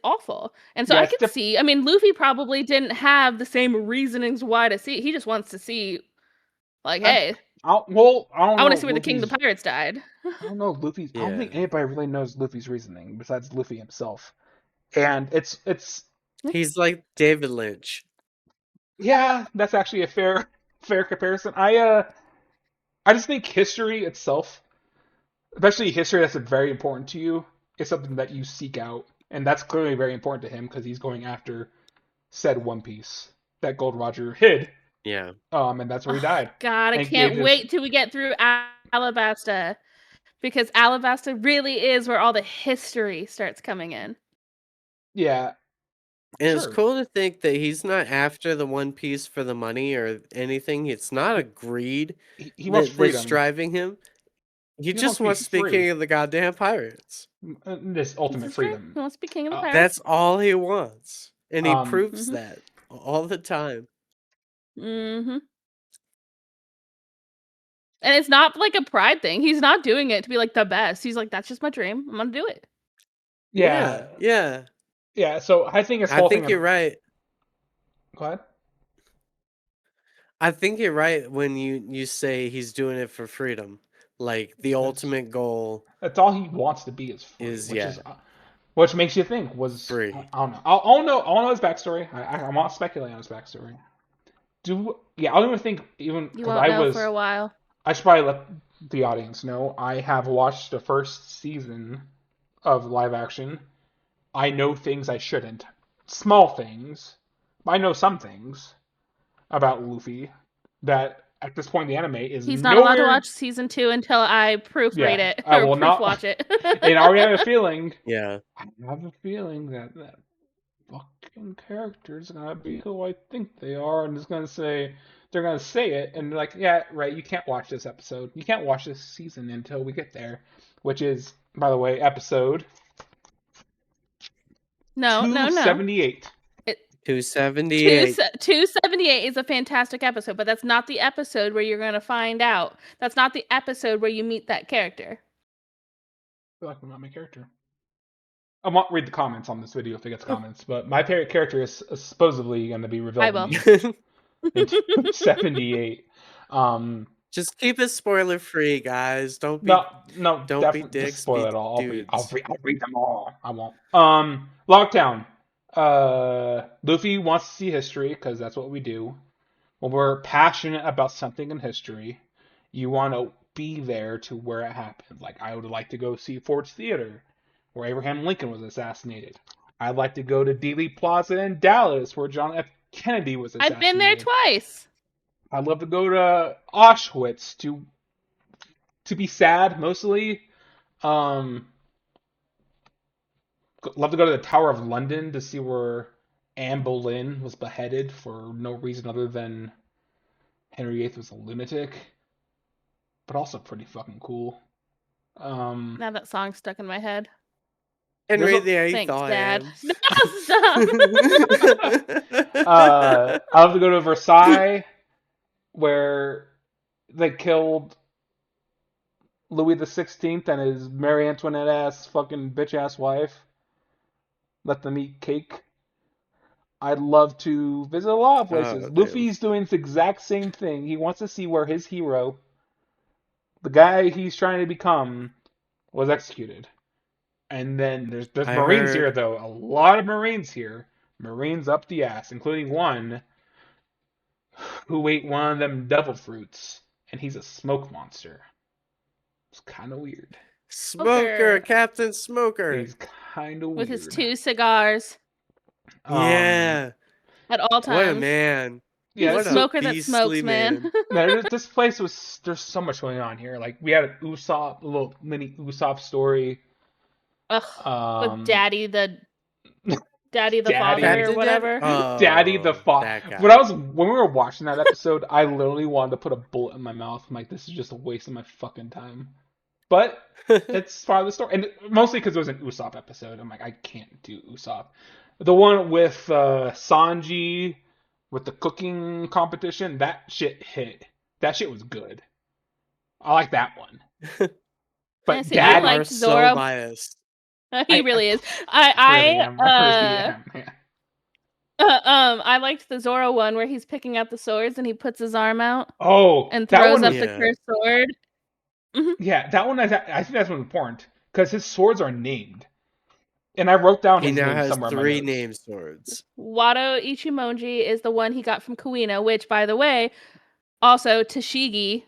awful. And so Yeah, I it's could see, I mean, Luffy probably didn't have the same reasonings why to see. He just wants to see, like, hey, I don't I know want to if see where the King of Luffy's. the Pirates died. I don't know Luffy's. I don't think Yeah. anybody really knows Luffy's reasoning besides Luffy himself. And it's He's like David Lynch. yeah, that's actually a fair comparison. I just think history itself, especially history that's very important to you, is something that you seek out, and that's clearly very important to him because he's going after said One Piece that Gold Roger hid. Yeah. And that's where he Oh, died. God, I And can't gave his wait till we get through Alabasta. Because Alabasta really is where all the history starts coming in. yeah. And it's Sure. cool to think that he's not after the One Piece for the money or anything. It's not a greed He wants that's freedom. driving him. He He wants just to be wants to be free. king of the goddamn pirates. This This ultimate is true. freedom. He wants to be king of the pirates. That's all he wants. And he proves Mhm. that all the time. Mm-hmm. And it's not like a pride thing. He's not doing it to be like the best. He's like, that's just my dream. I'm gonna do it. Yeah. Yeah. Yeah. So I think his I whole think thing. you're right. Go ahead. I think you're right when you say he's doing it for freedom. Like the ultimate goal That's all he wants to be is free, is which makes you think was free. I don't know. I'll know his backstory. I'm not speculating on his backstory. I don't even think You because won't know for a while. I should probably let the audience know I have watched the first season of live action. I know things I shouldn't, small things, but I know some things about Luffy that at this point in the anime is He's not allowed to nowhere. watch season 2 until I proofread Yeah, it I or will proof not. watch it. And I already have a feeling. Yeah. I have a feeling that fucking character's gonna be who I think they are, and they're gonna say it, and they're like, yeah, right, you can't watch this episode, you can't watch this season until we get there, which is, by the way, episode No. 278. 278. 278 is a fantastic episode, but that's not the episode where you're going to find out. That's not the episode where you meet that character. I feel like I'm not my character. I won't read the comments on this video if it gets comments, but my favorite character is supposedly going to be I revealed will. in 278. Just keep it spoiler free, guys. Don't be No, don't be definitely just dicks, spoil be it all. dudes. I'll read them all. I won't. Lockdown. Luffy wants to see history because that's what we do. When we're passionate about something in history, you want to be there to where it happened. Like I would like to go see Ford's Theater, where Abraham Lincoln was assassinated. I'd like to go to Dealey Plaza in Dallas, where John F. Kennedy was assassinated. I've been there twice. I'd love to go to Auschwitz to be sad mostly. Love to go to the Tower of London to see where Anne Boleyn was beheaded for no reason other than Henry VIII was a lunatic, but also pretty fucking cool. Now that song's stuck in my head. Henry VIII, Thanks, I Dad. am. No, stop. I love to go to Versailles, where they killed Louis XVI and his Marie Antoinette ass fucking bitch ass wife. Let them eat cake. I'd love to visit a lot of places. Oh, Luffy's doing the exact same thing. He wants to see where his hero, the guy he's trying to become, was executed. And then there's I Marines here heard. though. A lot of Marines here. Marines up the ass, including one who ate one of them devil fruits, and he's a smoke monster. It's kind of weird. Smoker, Captain Smoker. He's kind of weird. With his 2 cigars. Yeah. At all times. What a man. He's Yeah, a smoker that smokes, man. This place there's so much going on here. Like we had a little mini Usopp story. Ugh, with Daddy the father Daddy or whatever. Daddy the father. That guy. When we were watching that episode, I literally wanted to put a bullet in my mouth. I'm like, this is just a waste of my fucking time. But it's part of the story, and mostly because it was an Usopp episode. I'm like, I can't do Usopp. The one with Sanji with the cooking competition, that shit hit. That shit was good. I like that one. But Yeah, see, You I Daddy, liked are Zoro. so biased. He really is. really am. I liked the Zoro one where he's picking up the swords and he puts his arm out and that throws one, up Yeah. the cursed sword. yeah, that one. I think that's one important because his swords are named, and I wrote down He his now name has somewhere in my 3 notes. name swords. Wado Ichimonji is the one he got from Kuina, which, by the way, also Tashigi,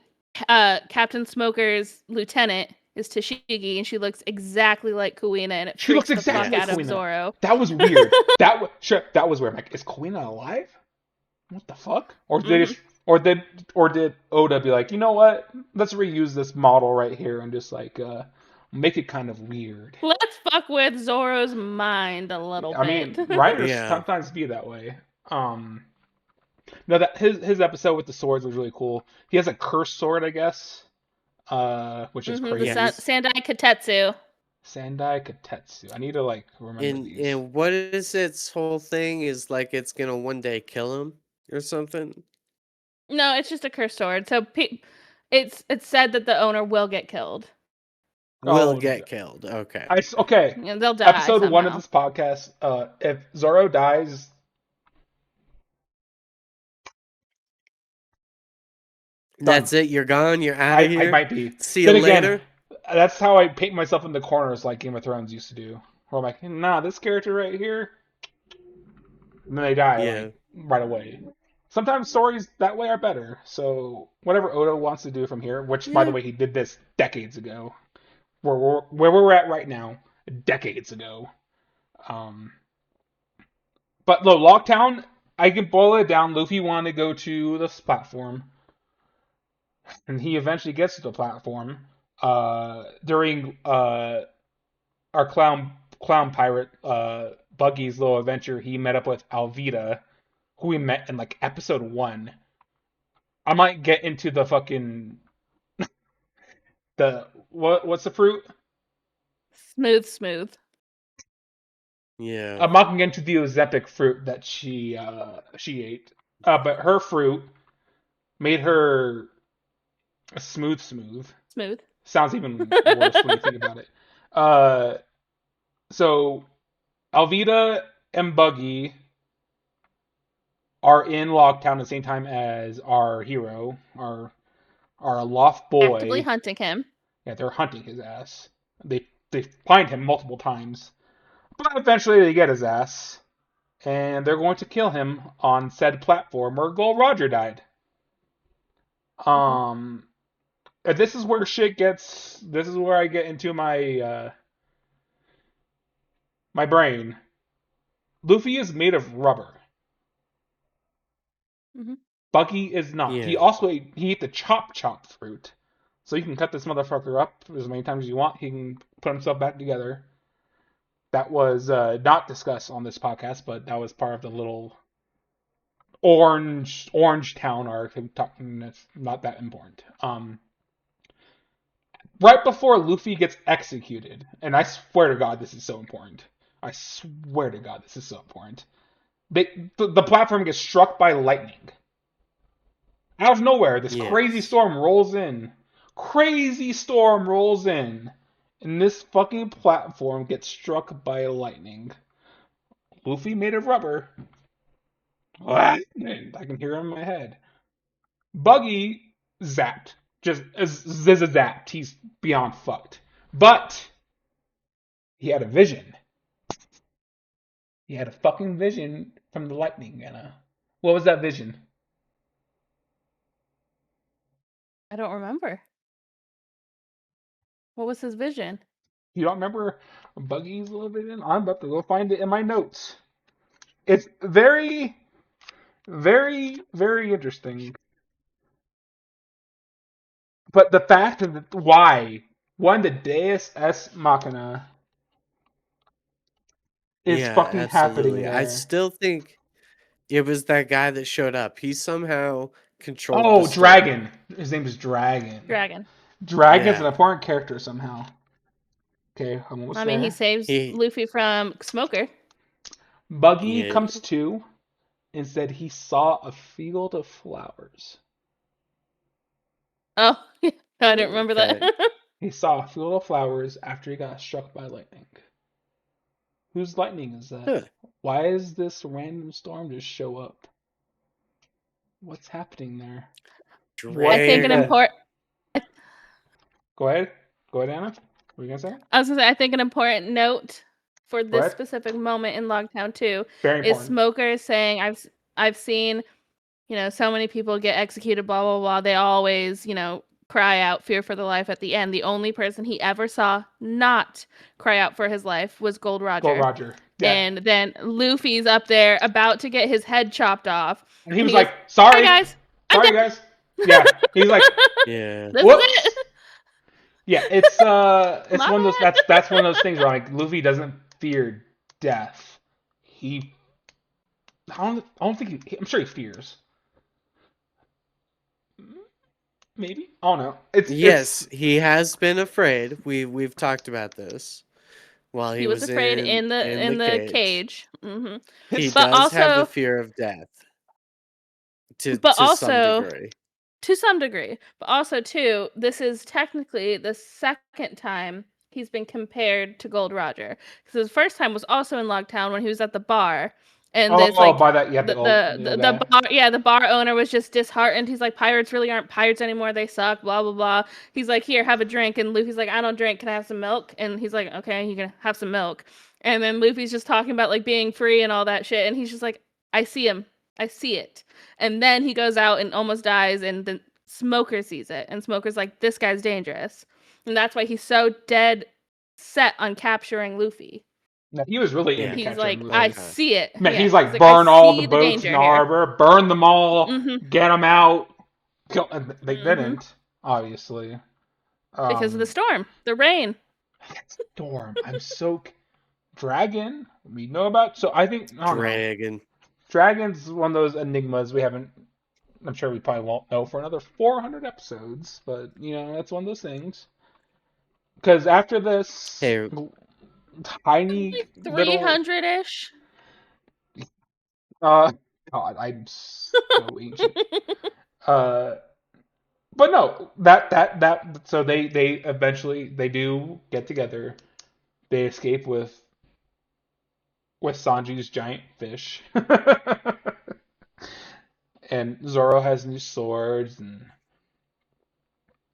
Captain Smoker's lieutenant, is Tashigi, and she looks exactly like Kuina, and it She looks freaks the fuck exactly like out of Kuina. Zoro. That was weird. That was weird. I'm like, is Kuina alive? What the fuck? Or did they just, or did Oda be like, you know what? Let's reuse this model right here and just like make it kind of weird. Let's fuck with Zoro's mind a little I bit. mean, writers Yeah. sometimes be that way. No, that his episode with the swords was really cool. He has a cursed sword, I guess, which is The crazy. Sandai Katetsu. Sandai Katetsu. I need to like remember these. And what is its whole thing? Is like it's gonna one day kill him or something? No, it's just a cursed sword. So it's said that the owner will get killed. Will get killed. Okay. Okay. You know, they'll die Episode somehow. 1 of this podcast. If Zoro dies, That's it. You're gone. You're out of here. I might be. See you Then again, later. that's how I paint myself in the corners, like Game of Thrones used to do. Where I'm like, nah, this character right here, and then they die like, right away. Sometimes stories that way are better. So whatever Oda wants to do from here, which by the way he did this decades ago, where we're at right now, decades ago. But no, Lockdown, I can boil it down. Luffy wanted to go to this platform, and he eventually gets to the platform. During our clown pirate Buggy's little adventure, he met up with Alvida, who we met in like episode 1. I might get into the fucking what's the fruit? Smooth. Yeah. I'm not gonna get into the Ozempic fruit that she ate. But her fruit made her smooth. Sounds even worse when you think about it. So Alvida and Buggy are in Lockdown at the same time as our hero, our loft boy. Actively hunting him. Yeah, they're hunting his ass. They find him multiple times, but eventually they get his ass, and they're going to kill him on said platform where Gold Roger died. This is where shit gets. This is where I get into my my brain. Luffy is made of rubber. Buggy is not. Yeah. He also ate the chop fruit. So you can cut this motherfucker up as many times as you want. He can put himself back together. That was not discussed on this podcast, but that was part of the little Orange Town arc. I'm talking, that's not that important. Right before Luffy gets executed, and I swear to God this is so important. The platform gets struck by lightning. Out of nowhere, this crazy storm rolls in. And this fucking platform gets struck by lightning. Luffy made of rubber. I can hear him in my head. Buggy zapped. Just zapped. He's beyond fucked. But he had a vision. He had a fucking vision from the lightning, Anna. What was that vision? I don't remember. What was his vision? You don't remember Buggy's little vision? I'm about to go find it in my notes. It's very, very, very interesting. But the fact that why the Deus Ex Machina is fucking happening there. I still think it was that guy that showed up. He somehow controlled. Oh, Dragon. His name is Dragon. Dragon's an important character somehow. Okay, I'm almost there. He saves Luffy from Smoker. Buggy comes to and said he saw a field of flowers. Oh, I didn't remember that. He saw a field of flowers after he got struck by lightning. Whose lightning is that? Why is this random storm just show up? What's happening there? I think an important. Go ahead, Anna. What were you gonna say? I was gonna say I think an important note for this specific moment in Lockdown 2 is Smoker saying I've seen, so many people get executed, blah blah blah. They always, cry out fear for the life at the end. The only person he ever saw not cry out for his life was Gold Gold Roger. Roger. Yeah. And then Luffy's up there about to get his head chopped off. And he was he goes, like, sorry. "Hi guys, I'm Sorry, dead." guys. Yeah. He's like, Yeah. This is whoops. it. Yeah, it's My one of those bad. that's one of those things where like Luffy doesn't fear death. He I don't think I'm sure he fears. Maybe. I don't know. Yes, he has been afraid. We've talked about this while He he was was afraid in in the the cage. cage. Hmm. He it's But does have a also, fear of death but to some also, degree. to some degree. But also, too, this is technically the second time he's been compared to Gold Roger. Because the first time was also in Logtown when he was at the bar, and there's oh, like by that yeah, the old the guy. bar, yeah, the bar owner was just disheartened. He's like, pirates really aren't pirates anymore. They suck. Blah blah blah. He's like, here, have a drink. And Luffy's like, I don't drink. Can I have some milk? And he's like, okay, you can have some milk. And then Luffy's just talking about like being free and all that shit. And he's just like, I see him. I see it. And then he goes out and almost dies, and then Smoker sees it, and Smoker's like, this guy's dangerous. And that's why he's so dead set on capturing Luffy. No, he was really into Yeah. He's capturing like, I Luffy. Okay. see it. Man, Yeah, he's he's like, like, I burn all the see the boats in danger the here. harbor, burn them all, Mm-hmm. get them out. Kill. And they Mm-hmm. didn't, obviously. Because of the storm, the rain. Storm. I'm so Dragon. We know about. So I think I don't know. Dragon. Dragon's one of those enigmas we haven't. I'm sure we probably won't know for another 400 episodes, but you know that's one of those things. Because after this Hey, tiny Like little 300-ish. uh God, I'm so ancient. Uh, but no, that so they eventually they do get together. They escape with Sanji's giant fish. And Zoro has new swords, and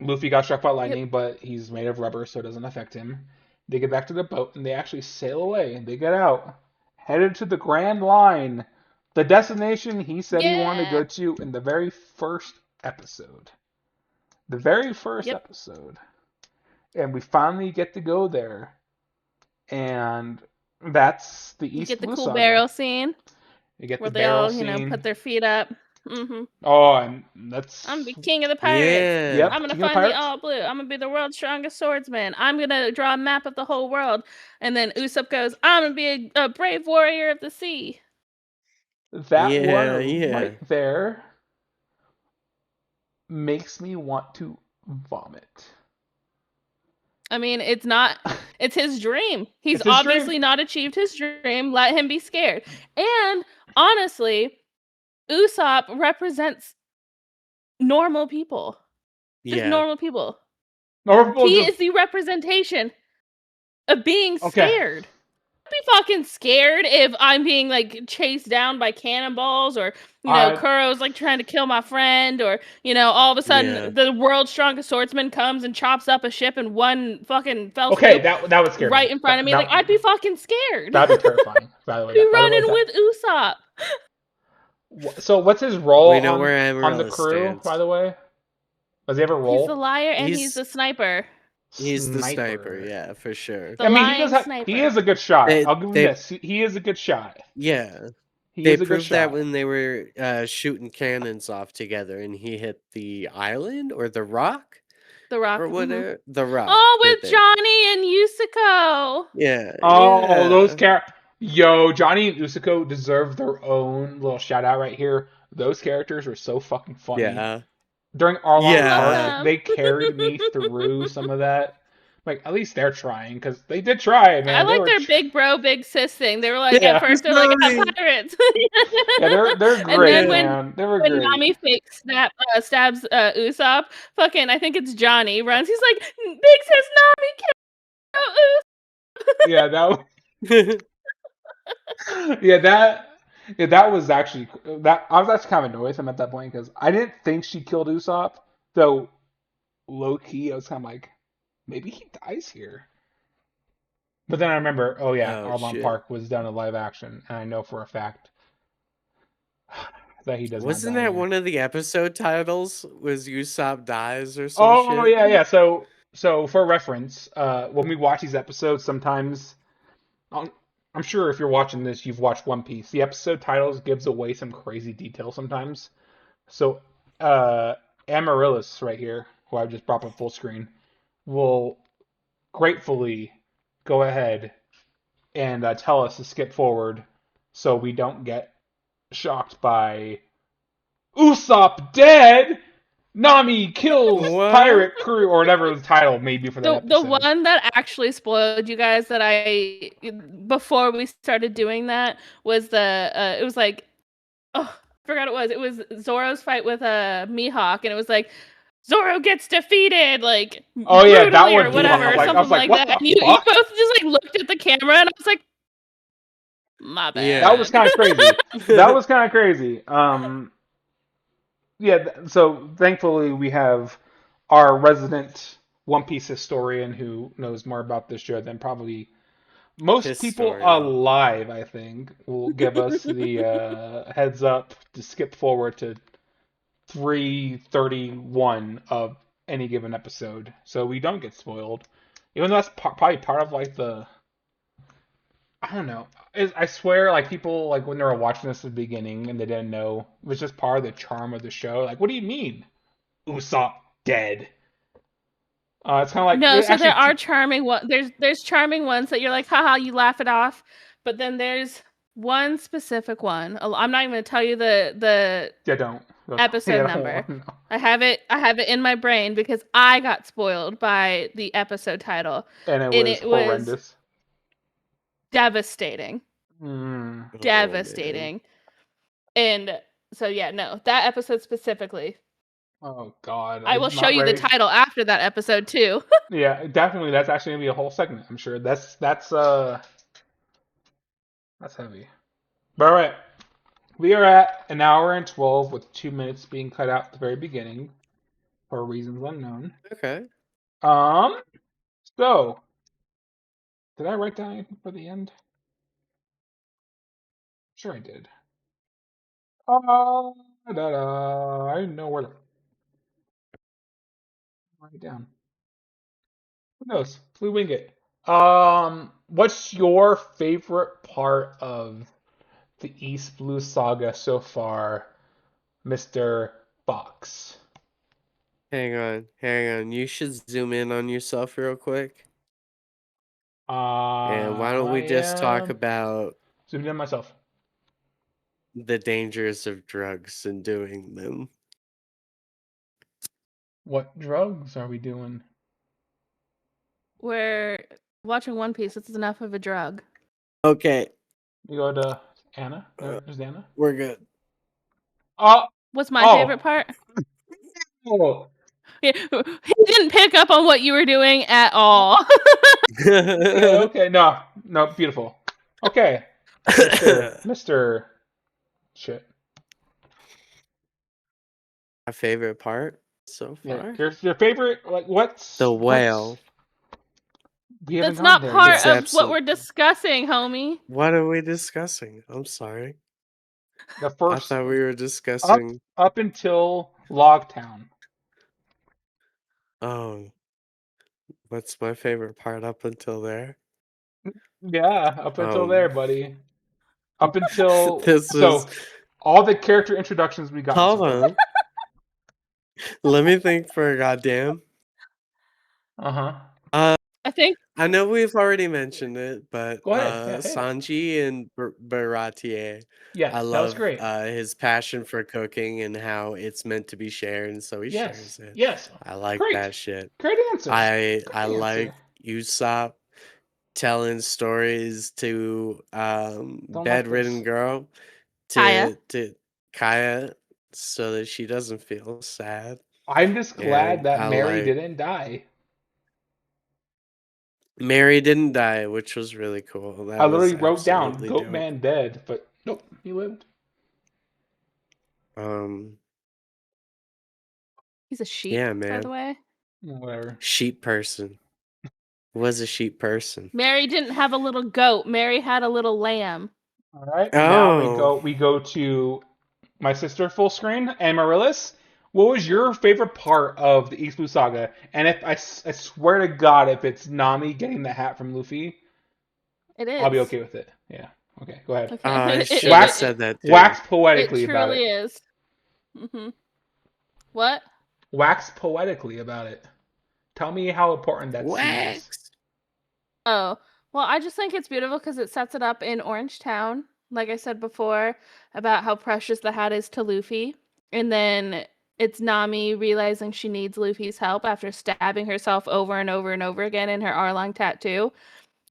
Luffy got struck by Yep. lightning, but he's made of rubber, so it doesn't affect him. They get back to the boat, and they actually sail away, and they get out, headed to the Grand Line, the destination he said he wanted to Yeah. go to in the very first episode. The very first Yep. episode. And we finally get to go there. And that's the You East get the Blue cool Saga. barrel scene You get where the they barrel all, put scene. their feet up. Mm-hmm. Oh, and I'm that's the king of the pirates. yeah. I'm yep, gonna King of the find the Pirates. all blue. I'm gonna be the world's strongest swordsman. I'm gonna draw a map of the whole world. And then Usopp goes, I'm gonna be a brave warrior of the sea. That Yeah, one yeah. right there makes me want to vomit. I mean, it's his dream. He's It's his dream. obviously not achieved his dream. Let him be scared. And honestly, Usopp represents normal people. Just Yeah. normal people. No, people He just is the representation of being okay. scared. I'd be fucking scared if I'm being like chased down by cannonballs, or I Kuro's like trying to kill my friend, or all of a Yeah. sudden the world's strongest swordsman comes and chops up a ship in one fucking fell okay. swoop That would scare me. right in front of me. Like, I'd be fucking scared. That'd I'd be terrifying. By the way, be by the way, running with Usopp. so what's his We role know where on the Amaryllis crew? By stands. the way, does he have a He's the role? liar and he's He's the sniper. he's the sniper, Sniper. yeah, for sure. The I mean, he does lying have. He sniper. is a good shot. They I'll give him they this. He is a good shot. yeah. He They is a good proved that shot. when they were shooting cannons off together and he hit the island or the rock The Rock. or Mhm. whatever. The rock, Oh, did with they? Johnny and Yusuko. Yeah, Oh, those yeah. Yo, Johnny and Usuko deserve their own little shout out right here. Those characters were so fucking funny. Yeah. During I Arlong love Park, Yeah. them. they carried me through some of that. Like, at least they're trying, because they did try, I man. They like were, their big bro, big sis thing. They were like, at yeah, first, they're like, Sorry. pirates. yeah, they're And great, then Yeah. man. They were when great. Nami fake stabs Usopp, fucking, I think it's Johnny, runs. He's like, big sis Nami, kill Yeah, yeah, that was actually that. I was actually kind of annoyed with him at that point because I didn't think she killed Usopp, though low key I was kind of like, maybe he dies here. But then I remember, oh yeah, Oh Arlong shit. Park was done in live action, and I know for a fact that he does Wasn't not die that here. one of the episode titles? Was Usopp dies or some Oh shit? yeah. So for reference, when we watch these episodes, sometimes I'm, I'm sure if you're watching this, you've watched One Piece. The episode titles gives away some crazy detail sometimes. So uh, Amaryllis right here, who I just brought up full screen, will gratefully go ahead and tell us to skip forward so we don't get shocked by Usopp dead. Nami kills What? pirate crew, or whatever the title may be for that The episode. one that actually spoiled you guys that I before we started doing that was the it was like, oh, I forgot what it was. It was Zoro's fight with Mihawk, and it was like Zoro gets defeated like Oh yeah, that brutally or one too. whatever, or I was something like, like what that. the And you fuck? both just like looked at the camera, and I was like, my That bad. was kind of crazy. That was kind of crazy. Yeah. So thankfully we have our resident One Piece historian who knows more about this show than probably most people Historian. alive. I think will give us the heads up to skip forward to 331 of any given episode, so we don't get spoiled. Even though that's probably part of like the, I don't know. I swear, like people like when they were watching this at the beginning and they didn't know, it was just part of the charm of the show. Like, what do you mean, Usopp dead? It's kind of No, like so there actually, are charming one. There's charming ones that you're like, haha, you laugh it off. But then there's one specific one. I'm not even gonna tell you the yeah, don't. episode Yeah, I don't number. want to know. I have it in my brain because I got spoiled by the episode title, And it and was it was horrendous. devastating, Mm. Oh man. devastating. And so yeah, no, that episode specifically. Oh God, I will I'm show not you the ready. title after that episode too. Yeah, definitely. That's actually gonna be a whole segment. I'm sure. That's heavy. But all right, we are at an hour and 12 with 2 minutes being cut out at the very beginning for reasons unknown. Okay. Um. So, did I write down anything for the end? Sure, I did. I didn't know where to write it down. Who knows? We wing it. What's your favorite part of the East Blue Saga so far, Mr. Fox? Hang on. Hang on. You should zoom in on yourself real quick. And why don't I we just talk am about zoomed in myself. the dangers of drugs and doing them? What drugs are we doing? We're watching One Piece. It's enough of a drug. Okay. We go to Anna. Uh, There's Anna. we're good. Oh, What's my oh, favorite part? oh. He didn't pick up on what you were doing at all. Okay. No, no, beautiful. Okay, Mister, shit. My favorite part so Yeah, far? your favorite, like The what's whale. we haven't That's gone not there part It's yet. of what we're absolute. discussing, homie. What are we discussing? I'm sorry. The I first thought we were up discussing. up until Logtown. Oh, what's my favorite part up until there? Yeah, up until there, Um, buddy. Up until this was. all the character introductions we got so Hold far. on. Let me think for a goddamn. Uh-huh. I think I know we've already mentioned it, but Go ahead. Yeah, hit it. Sanji and Baratier, I Yes, that was love great. his passion for cooking and how it's meant to be shared, and so he Yes. shares it. Yes. I like Great. that shit. Great answer. I Great answer. like Usopp telling stories to Don't like bedridden this. girl Kaya. to Kaya so that she doesn't feel sad. I'm just glad And that I Mary like didn't die. Mary didn't die, which was really cool. I That was literally wrote down absolutely Goat dope. Man dead, but nope, he lived. He's a sheep, Yeah, by man. the way. Whatever. Sheep person. Was a sheep person. Mary didn't have a little goat. Mary had a little lamb. All right. Oh. Now we go to my sister full screen, Amaryllis. What was your favorite part of the East Blue Saga? And if I swear to God, if it's Nami getting the hat from Luffy, It I'll be is. okay with it. Yeah. Okay, go ahead. Okay. I It, should have it, Wax it, said that too. wax it poetically about truly it. is. Hmm. What? Wax poetically about it. Tell me how important that scene is. Wax. Oh, well, I just think it's beautiful because it sets it up in Orange Town, like I said before, about how precious the hat is to Luffy. And then it's Nami realizing she needs Luffy's help after stabbing herself over and over and over again in her Arlong tattoo.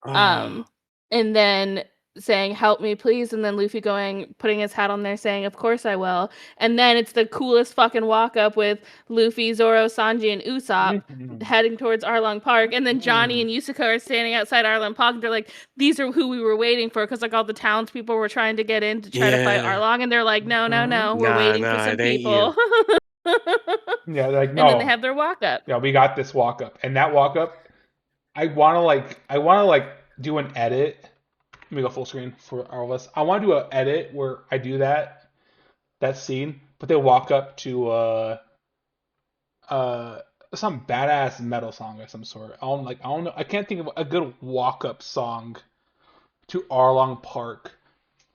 Oh, Um, and then saying, "Help me, please," and then Luffy putting his hat on there saying, "Of course I will." And then it's the coolest fucking walk up with Luffy, Zoro, Sanji, and Usopp heading towards Arlong Park, and then Johnny and Yusuke are standing outside Arlong Park, and they're like, "These are who we were waiting for," because like all the townspeople were trying to get in to try to fight yeah. Arlong, and they're like, "No, no, no, we're Nah, waiting for nah, some it ain't you. people." Yeah, like And then they no. have their walk up. Yeah, we got this walk up. And that walk up, I wanna like do an edit. Let me go full screen for all of us. I want to do an edit where I do that scene, but they walk up to uh some badass metal song of some sort. I don't know. I can't think of a good walk up song to Arlong Park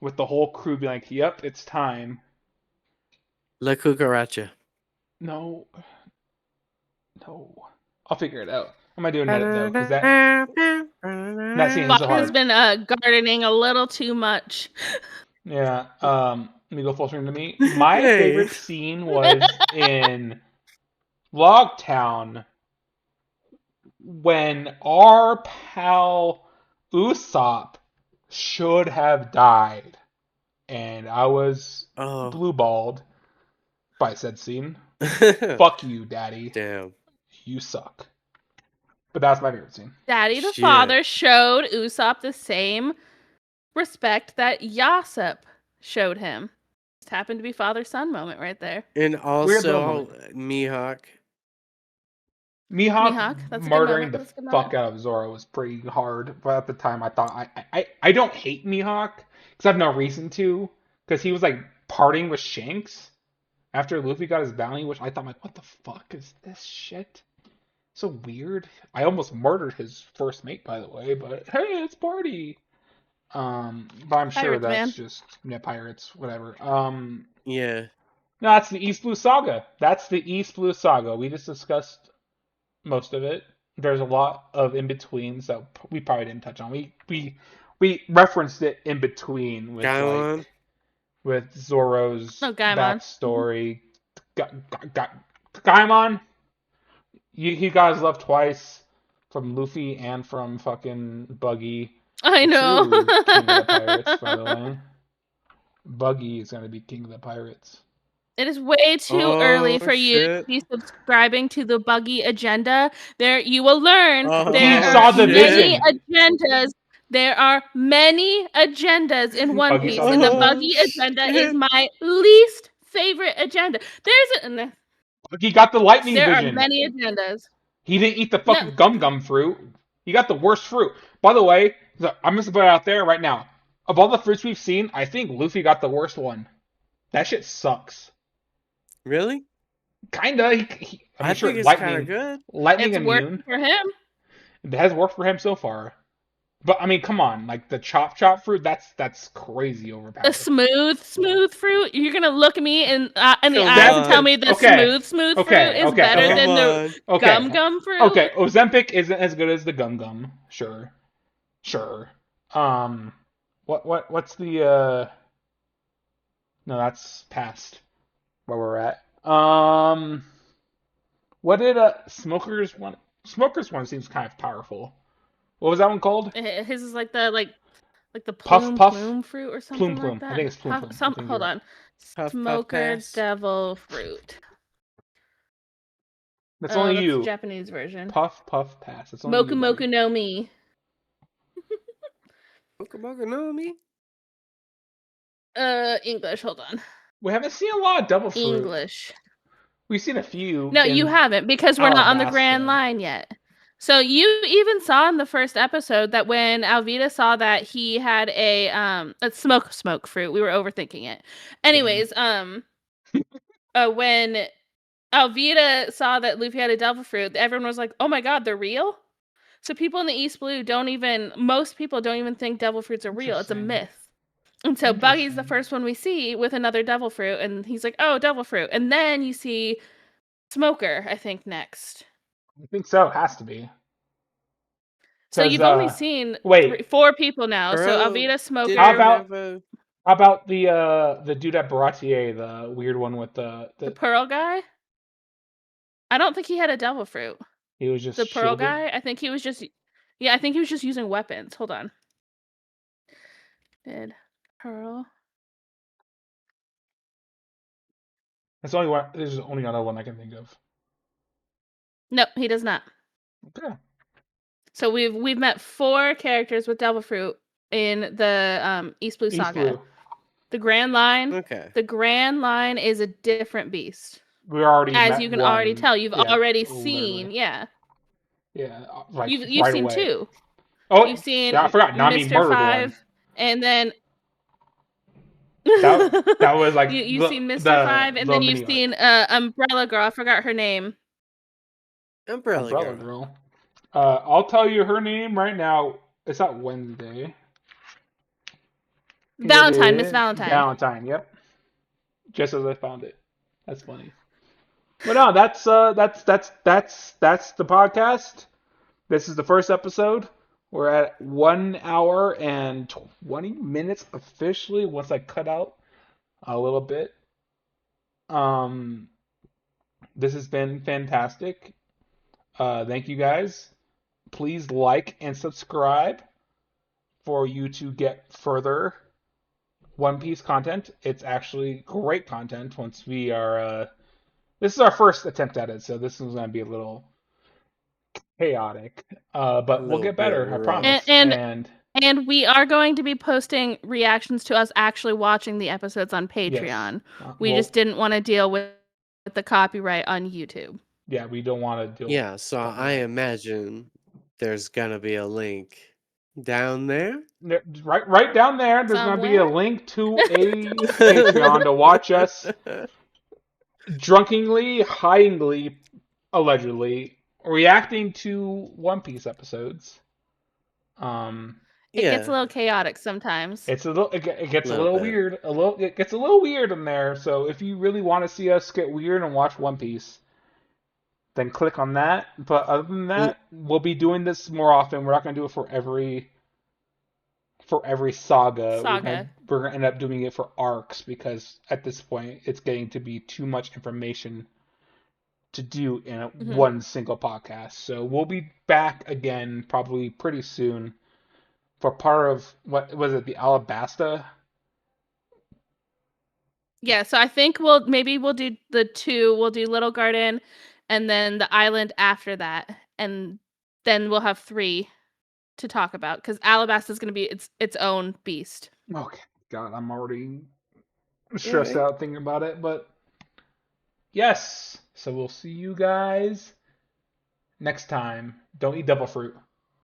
with the whole crew being like, "Yep, it's time." La Cucaracha. No, no, I'll figure it out. I'm gonna do an edit though, because that scene is Fox so has hard. been gardening a little too much. Yeah. Let me go full screen to me. My Hey. favorite scene was in Logtown when our pal Usopp should have died, and I was Oh. blue balled by said scene. Fuck you, Daddy. Damn. You suck. But that's my favorite scene. Daddy the Shit. father showed Usopp the same respect that Yasop showed him. Just happened to be father-son moment right there. And Weird little also moment. Mihawk. Mihawk That's a good murdering moment. the That's a good fuck moment. out of Zoro was pretty hard, but at the time I thought I don't hate Mihawk because I have no reason to, because he was like parting with Shanks after Luffy got his bounty, which I thought like, what the fuck is this shit? So weird. I almost murdered his first mate, by the way, but hey, it's party. But I'm sure Pirates, that's man. just pirates, whatever. Yeah. No, that's the East Blue Saga. That's the East Blue Saga. We just discussed most of it. There's a lot of in betweens that we probably didn't touch on. We referenced it in between with Gaimon. with Zoro's No, Gaimon. backstory. Gaimon, he got his love twice from Luffy and from fucking Buggy. I The know. true king of the pirates, by the way. Buggy is gonna be king of the pirates. It is way too early Oh for you to shit. be subscribing to the buggy agenda. There, you will learn there He Oh are saw the many shit. vision. agendas. There are many agendas in One Buggy Piece, saw the and the vision. Oh buggy agenda is shit. my least favorite agenda. He got the lightning There are vision. many agendas. He didn't eat the No, fucking gum fruit. He got the worst fruit. By the way, I'm just gonna put it out there right now. Of all the fruits we've seen, I think Luffy got the worst one. That shit sucks. Really? Kinda. I I mean, sure, think it's kind of good. lightning it's immune. working for him. It has worked for him so far. But I mean, come on, like the chop fruit, that's crazy The overpowered. smooth fruit. You're gonna look me in the Come eyes and tell on. me the Okay, smooth fruit okay, is okay, better okay, Come than the on. okay, gum fruit. okay. Ozempic isn't as good as the gum. Sure, sure. What's the No, that's past where we're at. What did Smokers one? Smokers one seems kind of powerful. What was that one called? His is like the Puff Puff, plume fruit or something like I think that. it's Plume Plume. I think you're Hold right. on. Puff puff Smoker pass. devil fruit. That's only That's the you. Japanese version. Puff Puff Pass. That's only Moku you, buddy. Moku no Mi. Moku no me. English. Hold on. We haven't seen a lot of devil fruit. English. We've seen a few No, you in haven't because we're not on the Grand Alabasta. Line yet. So you even saw in the first episode that when Alvida saw that he had a smoke fruit, we were overthinking it. Anyways, when Alvida saw that Luffy had a devil fruit, everyone was like, "Oh my god, they're real?" So people in the East Blue most people don't even think devil fruits are real. It's a Interesting. myth. And so Buggy's the first one we see with another devil fruit, and he's like, "Oh, devil fruit." And then you see Smoker, I think, next. I think so. Has to be. So Because you've only seen wait, 4 people now. So Kuro Alvida, how didn't Smoker, about have a. how about the dude at Baratier, the weird one with the the Pearl guy. I don't think he had a devil fruit. he was just The Pearl shielded. guy, I think he was just, yeah, I think he was just using weapons. Hold on. Did Pearl? That's the only one. There's the only other one I can think of. Nope, he does not. Okay. So we've met 4 characters with devil fruit in the East Blue East Saga. Blue. The Grand Line. Okay. The Grand Line is a different beast. We already As met you can already one. tell, you've Yeah, already literally. seen, yeah. Yeah, like You've right seen away. 2. You've Oh, yeah, I seen forgot. Nami Mr. murdered one. 5, and then That was like you've seen Mr. the 5, and the then you've mini arc. seen Umbrella Girl. I forgot her name. Umbrella Umbrella Girl. Girl. I'll tell you her name right now. It's not Wednesday. It Valentine, Miss is Valentine. Valentine. Yep. Just as I found it. That's funny. But no, that's the podcast. This is the first episode. We're at 1 hour and 20 minutes officially. Once I cut out a little bit. Um, this has been fantastic. Thank you guys. Please like and subscribe for you to get further One Piece content. It's actually great content once we are. This is our first attempt at it, so this is going to be a little chaotic. A But we'll little get bit better, I rough. promise. And And and we are going to be posting reactions to us actually watching the episodes on yes, Patreon. We well, just didn't want to deal with the copyright on YouTube. yeah, we don't want to deal with Yeah, so stuff like I that. imagine there's gonna be a link down there. Right down there, there's going to be a Somewhere. link to a Patreon to watch us drunkenly, highingly, allegedly reacting to One Piece episodes. Um, It gets a Yeah, little chaotic sometimes. it gets a a little little bit. weird. It gets a little weird in there. So if you really want to see us get weird and watch One Piece, then click on that. But other than L- that, we'll be doing this more often. We're not going to do it for every saga. Saga. We're gonna end up doing it for arcs because at this point it's getting to be too much information to do in Hmm. one single podcast. So we'll be back again probably pretty soon for part of what was it, the Alabasta? Yeah, so I think we'll do the 2. We'll do Little Garden, and then the island after that, and then we'll have 3 to talk about because Alabasta is going to be its own beast. Okay, God, I'm already stressed Alright. out thinking about it, but yes. So we'll see you guys next time. Don't eat devil fruit.